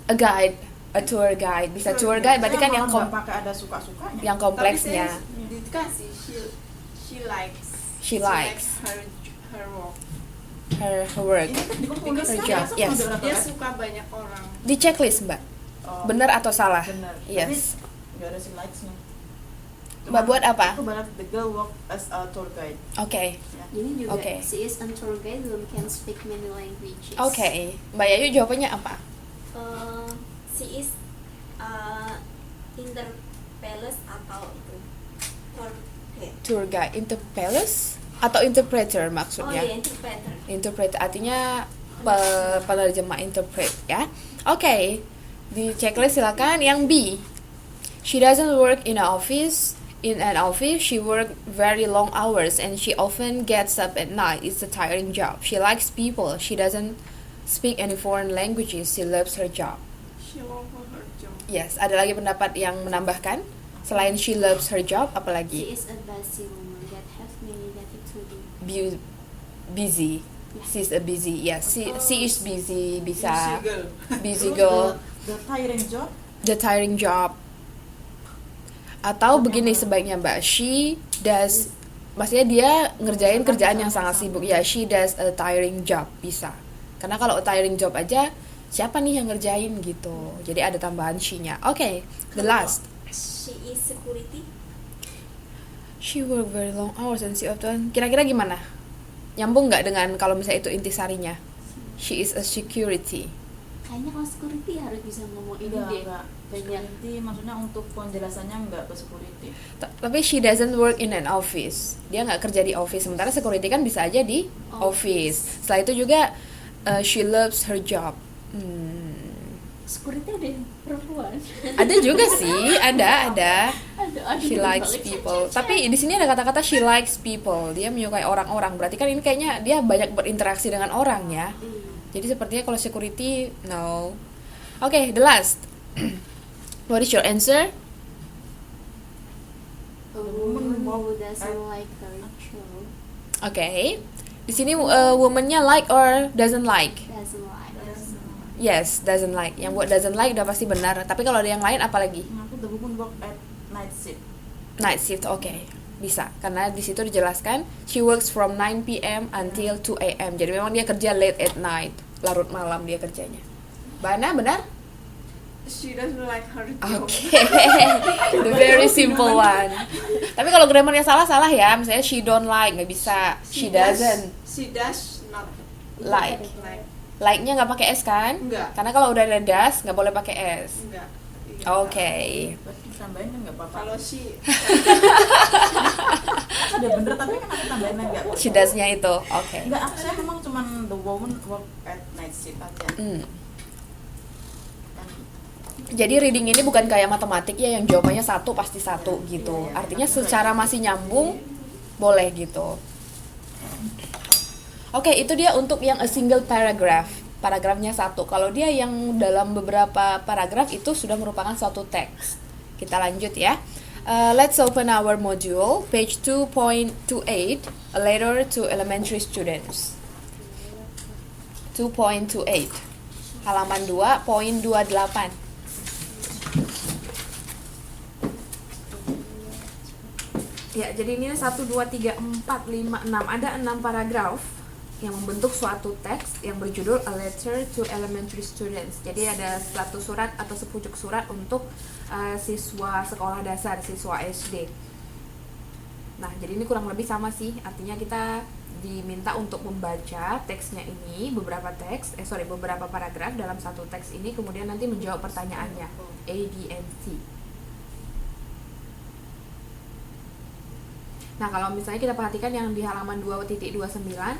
Speaker 1: A guide, a tour guide. Bisa tour guide berarti kan yang
Speaker 3: pakai ada suka-sukanya.
Speaker 1: yang kompleksnya.
Speaker 4: Tapi saya dikasih she likes.
Speaker 1: She likes.
Speaker 4: her work.
Speaker 1: Her work.
Speaker 3: Ini kan dikumpulin
Speaker 1: Her
Speaker 3: kan
Speaker 1: job,
Speaker 3: langsung
Speaker 1: yes.
Speaker 3: ada berapa
Speaker 4: Dia
Speaker 3: kan?
Speaker 4: suka banyak orang.
Speaker 1: Di checklist, Mbak.
Speaker 3: Oh,
Speaker 1: Benar atau salah?
Speaker 3: benar.
Speaker 1: Yes.
Speaker 3: Tapi nggak ada si likes-nya.
Speaker 1: Mbak buat apa?
Speaker 3: Aku barat the girl work as a tour guide.
Speaker 1: Oke.
Speaker 3: Ya.
Speaker 2: Ini juga
Speaker 1: Oke.
Speaker 2: she is a tour guide who can speak many languages.
Speaker 1: Oke. Mbak Yayu jawabannya apa?
Speaker 5: She is interpellus atau itu tour guide.
Speaker 1: Tour guide, interpellus atau interpreter
Speaker 5: Oh
Speaker 1: maksudnya?
Speaker 5: ya, interpreter.
Speaker 1: Interpret artinya penerjemah, interpret ya. Oke. Di checklist silakan yang B. She doesn't work in an office. In an office, she work very long hours and she often gets up at night. It's a tiring job. She likes people. She doesn't speak any foreign languages. She loves her job.
Speaker 4: She love her job.
Speaker 1: Yes, ada lagi pendapat yang menambahkan? Selain she loves her job,
Speaker 2: She
Speaker 1: apalagi?
Speaker 2: is a busy woman that has many that to do.
Speaker 1: Busy.
Speaker 2: Yeah.
Speaker 1: She's a busy. Yes, she is busy. Bisa.
Speaker 4: Busy girl.
Speaker 1: Busy
Speaker 3: Terus
Speaker 1: girl.
Speaker 3: the tiring job.
Speaker 1: The tiring job. Atau begini sebaiknya Mbak, she does, maksudnya dia ngerjain kerjaan yang sangat sibuk. Ya, she does a tiring job, bisa. Karena kalau a tiring job aja, siapa nih yang ngerjain gitu. Jadi ada tambahan she-nya. Oke, the last.
Speaker 5: She is security.
Speaker 1: She work very long hours and she often. Kira-kira gimana? Nyambung nggak dengan kalau misalnya itu intisarinya? She is a security.
Speaker 2: Kayaknya kalau security harus bisa ngomong ini deh.
Speaker 3: Enggak. Security maksudnya untuk penjelasannya enggak ke security.
Speaker 1: Tapi she doesn't work in an office. Dia nggak kerja di office. Sementara security kan bisa aja di office. Setelah itu juga she loves her job.
Speaker 2: Security ada yang perempuan.
Speaker 1: Ada juga sih, ada.
Speaker 2: Ada
Speaker 1: She likes people. Tapi di sini ada kata-kata she likes people. Dia menyukai orang-orang. Berarti kan ini kayaknya dia banyak berinteraksi dengan orang ya. Jadi sepertinya kalau security, no. Okay, the last. What is your answer?
Speaker 2: A woman who doesn't like her job.
Speaker 1: Okay. Di sini woman-nya like or doesn't like?
Speaker 2: Doesn't like.
Speaker 1: Yes, doesn't like. Yang buat doesn't like udah pasti benar. Tapi kalau ada yang lain apa lagi?
Speaker 3: Aku the woman work at night shift.
Speaker 1: Night shift, okay. Bisa. Karena di situ dijelaskan she works from 9 p.m. until 2 a.m. Jadi memang dia kerja late at night. Larut malam dia kerjanya. Bana, benar?
Speaker 4: She doesn't like her job.
Speaker 1: Okay. The very simple one. Tapi kalau grammarnya salah ya. Misalnya she don't like, nggak bisa. She doesn't
Speaker 4: She does not
Speaker 1: like.
Speaker 4: like.
Speaker 1: Like-nya nggak pakai S kan?
Speaker 4: Enggak.
Speaker 1: Karena kalau udah ada das nggak boleh pakai S.
Speaker 4: Enggak.
Speaker 1: Oke.
Speaker 3: Berarti tambahin kan enggak apa-apa.
Speaker 4: Kalau she
Speaker 3: Ada bener tapi kan aku tambahin lagi enggak.
Speaker 1: She does-nya itu. Oke.
Speaker 3: Enggak, aku saya memang cuman the woman work at night shift aja.
Speaker 1: Hmm.
Speaker 3: Kan
Speaker 1: Jadi reading ini bukan kayak matematik ya yang jawabannya satu pasti satu gitu. Artinya secara masih nyambung boleh gitu. Oke, itu dia untuk yang a single paragraph. Paragrafnya satu. Kalau dia yang dalam beberapa paragraf itu sudah merupakan suatu teks. Kita lanjut ya. Let's open our module, page 2.28, a letter to elementary students. 2.28, halaman 2.28. Ya, jadi ini 1, 2, 3, 4, 5, 6. Ada 6 paragraf yang membentuk suatu teks yang berjudul A Letter to Elementary Students. Jadi ada satu surat atau sepucuk surat untuk siswa sekolah dasar, siswa SD. Nah, jadi ini kurang lebih sama sih. Artinya kita diminta untuk membaca teksnya ini, beberapa paragraf dalam satu teks ini, kemudian nanti menjawab pertanyaannya A, B, and C. Nah, kalau misalnya kita perhatikan yang di halaman 2.29,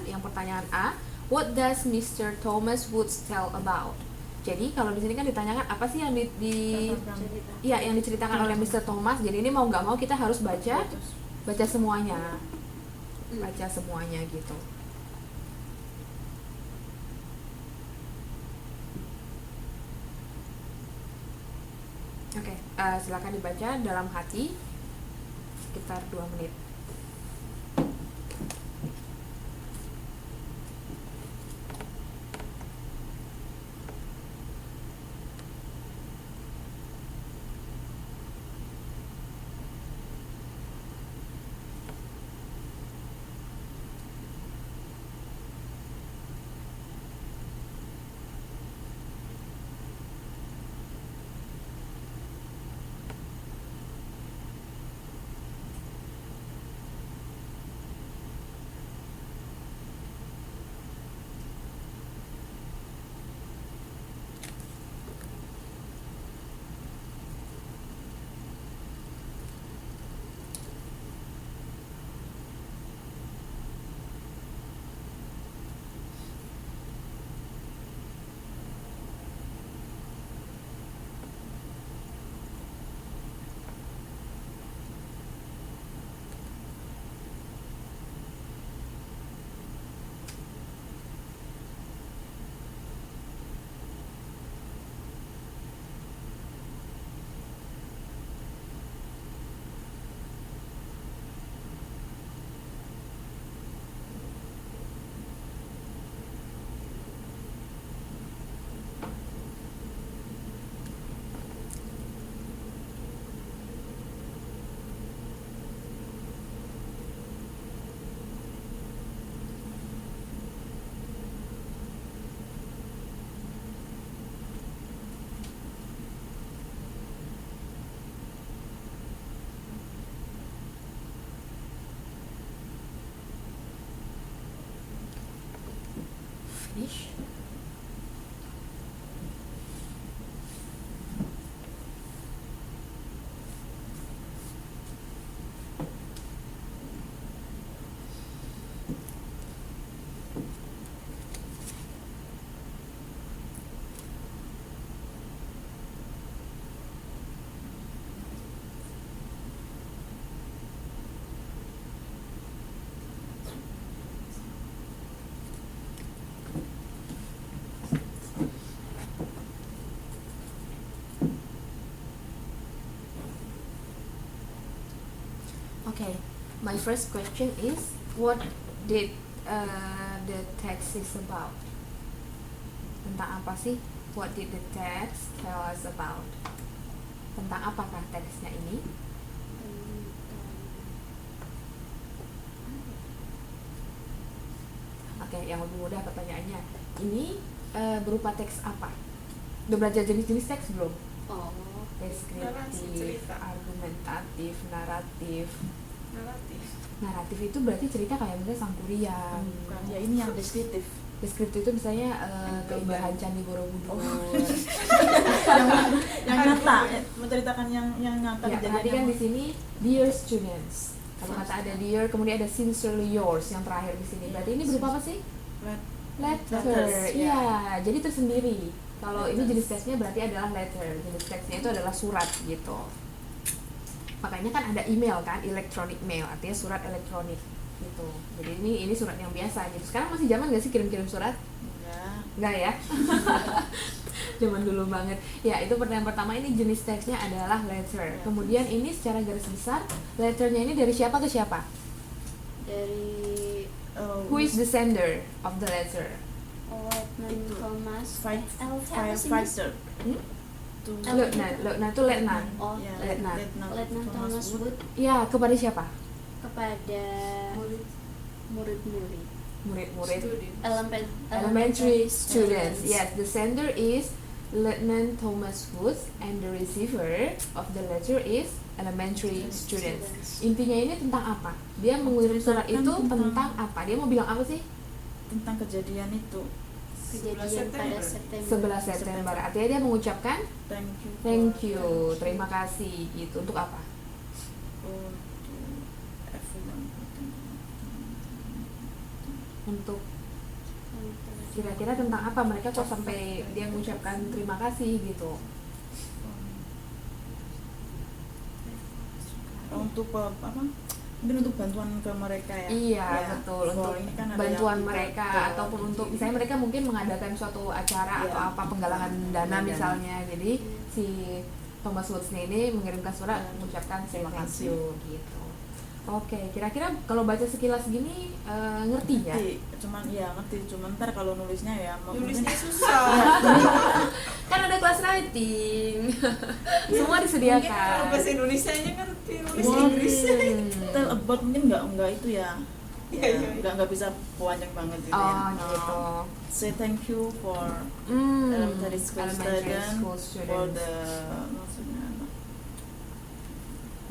Speaker 1: yang pertanyaan A, what does Mr. Thomas Woods tell about? Jadi, kalau di sini kan ditanyakan apa sih yang yang diceritakan oleh Mr. Thomas. Jadi ini mau nggak mau kita harus baca semuanya. Baca semuanya gitu. Oke, silakan dibaca dalam hati sekitar 2 menit. finish. Okay, my first question is, what did the text is about? Tentang apa sih? What did the text tell us about? Tentang apakah teksnya ini? Oke, yang lebih mudah pertanyaannya. Ini berupa teks apa? Udah belajar jenis-jenis teks belum?
Speaker 2: Oh,
Speaker 4: Narasi,
Speaker 1: Deskriptif,
Speaker 4: cerita.
Speaker 1: argumentatif, naratif.
Speaker 4: Naratif.
Speaker 1: Naratif itu berarti cerita kayak misalnya Sangkuriang.
Speaker 3: Bukan, ya ini yang deskriptif.
Speaker 1: Deskriptif itu misalnya keindahan Candi Borobudur.
Speaker 3: yang nyata, menceritakan yang nyata
Speaker 1: Ya,
Speaker 3: kejadian
Speaker 1: perhatikan
Speaker 3: yang-
Speaker 1: di sini, dear students. Kalau kata ada dear, kemudian ada sincerely yours yang terakhir di sini. Berarti ini berupa apa sih? Letter.
Speaker 3: Letters,
Speaker 1: Iya, jadi tersendiri. Kalau ini jenis teksnya berarti adalah letter. Jenis teksnya itu adalah surat gitu. Makanya kan ada email kan, electronic mail, artinya surat elektronik gitu. Jadi ini surat yang biasa gitu. Sekarang masih zaman nggak sih kirim-kirim surat? Nggak ya? Zaman dulu banget. Ya, itu pertanyaan pertama, ini jenis teksnya adalah letter. Kemudian ini secara garis besar, letternya ini dari siapa ke siapa?
Speaker 2: dari
Speaker 1: Who is the sender of the letter?
Speaker 2: Lieutenant
Speaker 3: Itu.
Speaker 2: Thomas
Speaker 3: firefighter
Speaker 1: Hmm?
Speaker 3: to
Speaker 1: Lieutenant itu lieutenant.
Speaker 2: Oh,
Speaker 3: ya,
Speaker 1: Lieutenant.
Speaker 2: Lieutenant Thomas Wood
Speaker 1: Ya, kepada siapa?
Speaker 2: kepada
Speaker 4: Murid.
Speaker 2: murid-murid
Speaker 1: Murid-murid.
Speaker 4: Student.
Speaker 1: Elementary students. Yes, the sender is Lieutenant Thomas Woods and the receiver of the letter is elementary students. Intinya ini tentang apa? Dia mengirim surat itu tentang apa? Dia mau bilang apa sih?
Speaker 3: tentang kejadian itu.
Speaker 2: kejadian pada
Speaker 4: 11
Speaker 2: September
Speaker 1: 11 September. Artinya dia mengucapkan
Speaker 3: Thank you
Speaker 1: thank you, terima kasih gitu. Untuk apa?
Speaker 3: for everyone.
Speaker 1: Untuk kira-kira tentang apa mereka kok sampai dia mengucapkan terima kasih gitu?
Speaker 3: Untuk apa? Mungkin untuk bantuan ke mereka ya.
Speaker 1: Iya,
Speaker 3: Ya,
Speaker 1: betul.
Speaker 3: for
Speaker 1: Untuk
Speaker 3: ini kan ada
Speaker 1: bantuan
Speaker 3: yang
Speaker 1: mereka
Speaker 3: ke-
Speaker 1: ataupun untuk misalnya mereka mungkin mengadakan suatu acara
Speaker 3: Iya.
Speaker 1: atau apa penggalangan dana
Speaker 3: Dana.
Speaker 1: misalnya. Jadi si Thomas Woods ini mengirimkan surat
Speaker 3: Iya.
Speaker 1: mengucapkan terima
Speaker 3: Terima
Speaker 1: kasih
Speaker 3: kasih.
Speaker 1: gitu. Oke, kira-kira kalau baca sekilas gini ngerti ya?
Speaker 3: Ngerti, cuman ya ngerti, cuman ntar kalau nulisnya ya
Speaker 4: Nulisnya
Speaker 3: mungkin
Speaker 4: susah.
Speaker 1: Kan ada kelas writing. Semua
Speaker 4: Mungkin kalau
Speaker 1: disediakan.
Speaker 4: bahasa Indonesia-nya ngerti, nulis
Speaker 3: Wah,
Speaker 4: Inggris.
Speaker 3: tell about mungkin nggak itu ya.
Speaker 4: Iya, iya, iya.
Speaker 3: Nggak bisa panjang banget gitu ya.
Speaker 1: Oh, gitu.
Speaker 3: Say thank you for elementary school
Speaker 1: Elementary
Speaker 3: student
Speaker 1: school
Speaker 3: for
Speaker 1: students.
Speaker 3: the maksudnya apa?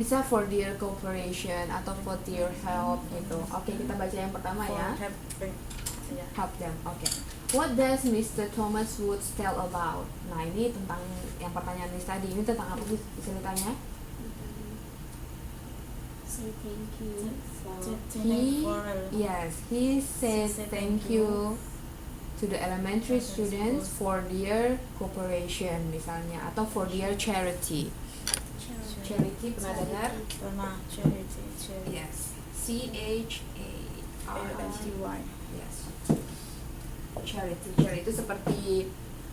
Speaker 1: Bisa for their cooperation atau for their help gitu. Oke, kita baca yang pertama
Speaker 3: For
Speaker 1: ya.
Speaker 3: helping. Ya.
Speaker 1: Help them. Oke. What does Mr. Thomas Woods tell about? Nah, ini tentang yang pertanyaan Miss tadi. Ini tentang apa sih ceritanya?
Speaker 2: say thank you for
Speaker 1: He says thank you to the elementary students for their cooperation misalnya, atau for their charity. Charity pernah dengar?
Speaker 3: Pernah charity.
Speaker 1: Yes. C-H-A-R-I-T-Y. Yes. Charity. Charity itu seperti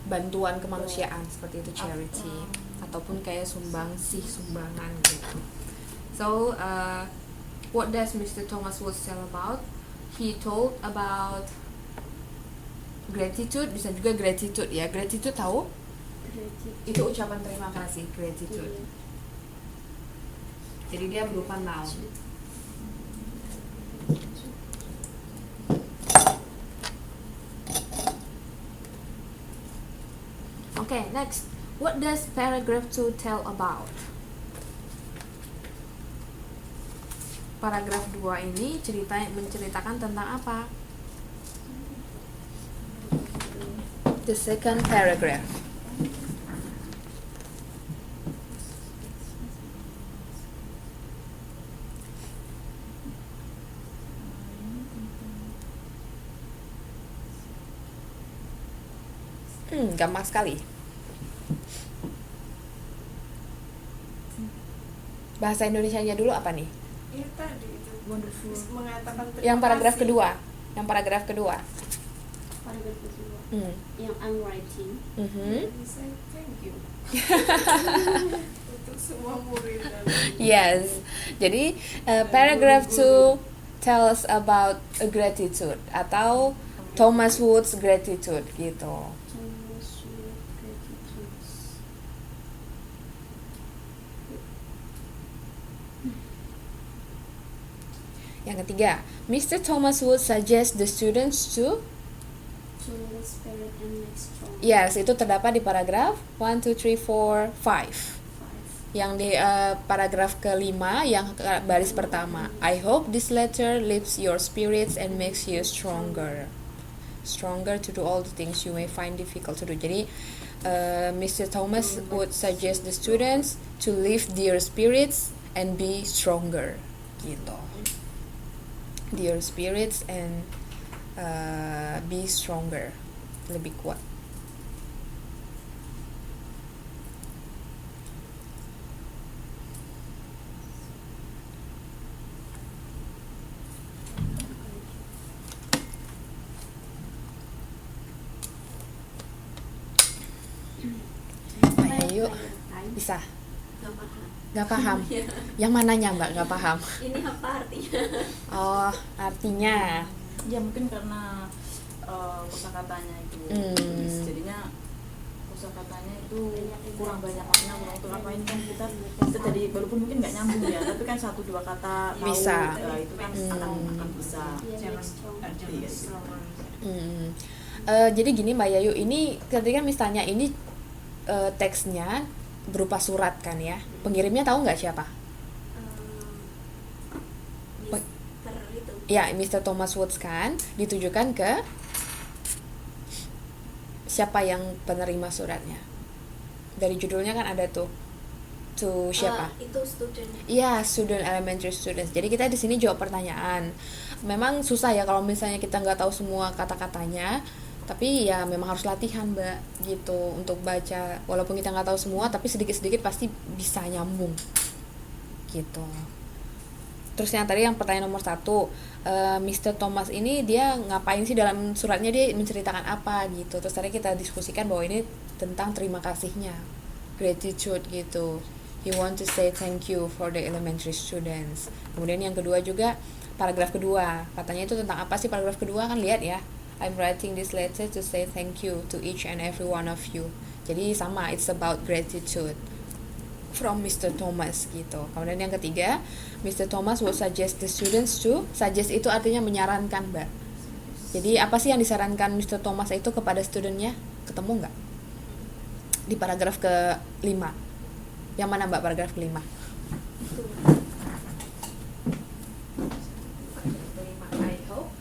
Speaker 1: bantuan kemanusiaan, seperti itu charity, ataupun kayak sumbangan gitu. So, what does Mr. Thomas Woods tell about? He told about gratitude, bisa juga gratitude ya. Gratitude tahu? Itu ucapan terima kasih, gratitude. Jadi dia berupa noun. Okay, next. What does paragraph 2 tell about? Paragraf 2 ini menceritakan tentang apa? the second paragraph. Gampang sekali. Bahasa Indonesianya dulu apa nih?
Speaker 4: Iya tadi itu
Speaker 3: Wonderful.
Speaker 4: mengatakan terima
Speaker 1: Yang paragraf
Speaker 4: kasih.
Speaker 1: kedua. Yang paragraf kedua.
Speaker 2: Paragraf kedua.
Speaker 1: Hmm.
Speaker 2: Yang I'm writing.
Speaker 1: Mhm.
Speaker 4: Jadi saya thank you untuk semua murid dan
Speaker 1: Yes. Jadi paragraph 2 tells about a gratitude atau Thomas Wood's gratitude gitu.
Speaker 2: Thomas Wood Gratitudes.
Speaker 1: Yang ketiga, Mr. Thomas Wood suggests the students to.
Speaker 2: To the spirit and make strong.
Speaker 1: Yes, itu terdapat di paragraf 1, 2, 3, 4, 5.
Speaker 2: 5.
Speaker 1: Yang di paragraf kelima yang baris pertama. I hope this letter lifts your spirits and makes you stronger to do all the things you may find difficult to do. Jadi Mr. Thomas would suggest the students to lift their spirits and be stronger gitu. Their spirits and be stronger, lebih kuat. Ayo, bisa.
Speaker 5: Nggak paham.
Speaker 1: Gak paham. Yang mananya Mbak gak paham?
Speaker 5: Ini apa artinya?
Speaker 1: Oh, artinya.
Speaker 3: Ya mungkin karena kosakatanya itu
Speaker 1: Hmm.
Speaker 3: tulis, jadinya kosakatanya itu kurang banyak makna. Untuk apa ini kan kita jadi walaupun mungkin nggak nyambung ya, tapi kan 1-2 kata tahu,
Speaker 1: Bisa.
Speaker 3: itu kan akan bisa.
Speaker 2: Yeah, make strong.
Speaker 3: Iya, sih.
Speaker 1: Jadi gini Mbak Yayu, ini ketika misalnya ini teksnya berupa surat kan ya, pengirimnya tahu nggak siapa?
Speaker 5: Mister itu.
Speaker 1: Ya, Mr. Thomas Woods kan, ditujukan ke siapa yang penerima suratnya. Dari judulnya kan ada tuh, to siapa?
Speaker 5: Itu student.
Speaker 1: Iya, student, elementary students. Jadi kita di sini jawab pertanyaan. Memang susah ya kalau misalnya kita nggak tahu semua kata-katanya, tapi ya memang harus latihan Mbak gitu untuk baca. Walaupun kita nggak tahu semua, tapi sedikit-sedikit pasti bisa nyambung gitu. Terus yang tadi yang pertanyaan nomor 1, Mr. Thomas ini dia ngapain sih dalam suratnya, dia menceritakan apa gitu. Terus tadi kita diskusikan bahwa ini tentang terima kasihnya, gratitude gitu. He want to say thank you for the elementary students. Kemudian yang kedua juga paragraf kedua, katanya itu tentang apa sih paragraf kedua, kan lihat ya. I'm writing this letter to say thank you to each and every one of you. Jadi sama, it's about gratitude from Mr. Thomas gitu. Kemudian yang ketiga, Mr. Thomas will suggest the students to. Suggest itu artinya menyarankan Mbak. Jadi apa sih yang disarankan Mr. Thomas itu kepada studentnya? Ketemu nggak? Di paragraf ke-5. Yang mana Mbak paragraf ke-5? I hope.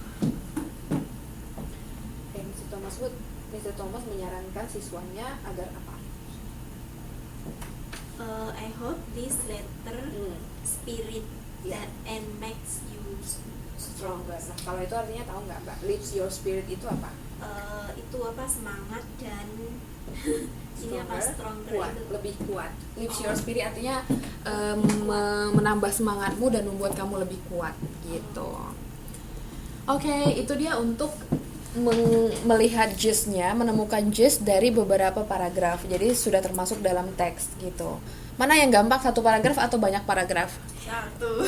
Speaker 1: Mr. Thomas menyarankan siswanya agar apa?
Speaker 5: I hope this letter spirit that and makes you
Speaker 1: Stronger. Nah, kalau itu artinya tahu nggak Mbak? Lifts your spirit itu apa?
Speaker 5: itu apa, semangat dan ini apa, stronger
Speaker 1: kuat,
Speaker 5: itu.
Speaker 1: lebih kuat. Lifts your spirit artinya menambah semangatmu dan membuat kamu lebih kuat gitu. Oke, itu dia untuk melihat gist-nya, menemukan gist dari beberapa paragraf. Jadi sudah termasuk dalam teks gitu. Mana yang gampang, satu paragraf atau banyak paragraf?
Speaker 4: satu.